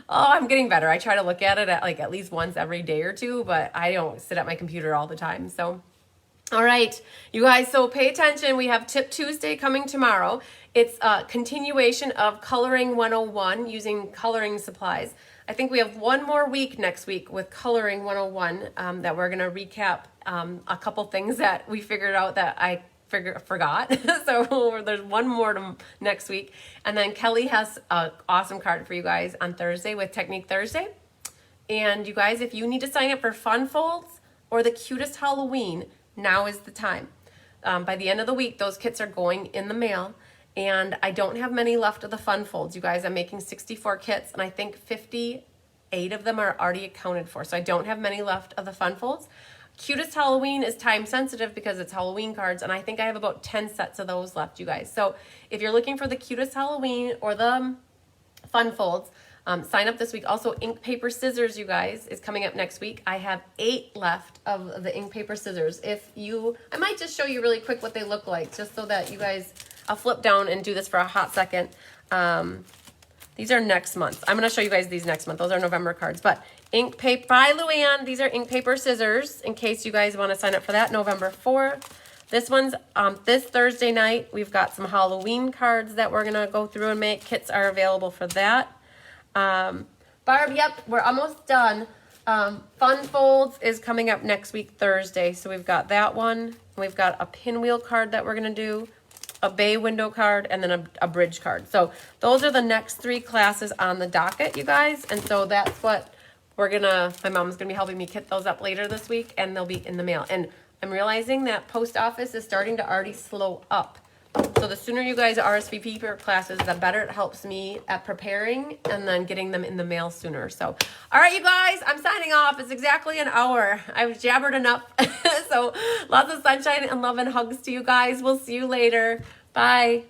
I'm getting better. I try to look at it at least once every day or two, but I don't sit at my computer all the time. So, all right, you guys, so pay attention. We have Tip Tuesday coming tomorrow. It's a continuation of Coloring 101 using coloring supplies. I think we have one more week next week with Coloring 101 that we're going to recap a couple things that we figured out that I forgot. So there's one more next week. And then Kelly has an awesome card for you guys on Thursday with Technique Thursday. And you guys, if you need to sign up for Fun Folds or the Cutest Halloween, now is the time. By the end of the week, those kits are going in the mail. And I don't have many left of the Fun Folds, you guys. I'm making 64 kits, and I think 50 8 of them are already accounted for. So I don't have many left of the Fun Folds. Cutest Halloween is time sensitive because it's Halloween cards, and I think I have about 10 sets of those left, you guys. So if you're looking for the Cutest Halloween or the Fun Folds, sign up this week. Also, ink, paper, scissors, you guys, is coming up next week. I have 8 left of the ink, paper, scissors. I might just show you really quick what they look like, just so that you guys, I'll flip down and do this for a hot second. These are next month. I'm going to show you guys these next month. Those are November cards. But ink, paper, by Luann. These are ink, paper, scissors, in case you guys want to sign up for that, November 4th. This one's this Thursday night. We've got some Halloween cards that we're going to go through and make. Kits are available for that. Barb, yep, we're almost done. Fun Folds is coming up next week, Thursday. So we've got that one. We've got a pinwheel card that we're going to do, a bay window card, and then a bridge card. So those are the next 3 classes on the docket, you guys. And so that's what my mom's going to be helping me kit those up later this week, and they'll be in the mail. And I'm realizing that post office is starting to already slow up. So the sooner you guys RSVP for classes, the better it helps me at preparing and then getting them in the mail sooner. So, all right, you guys, I'm signing off. It's exactly an hour. I've jabbered enough. So lots of sunshine and love and hugs to you guys. We'll see you later. Bye.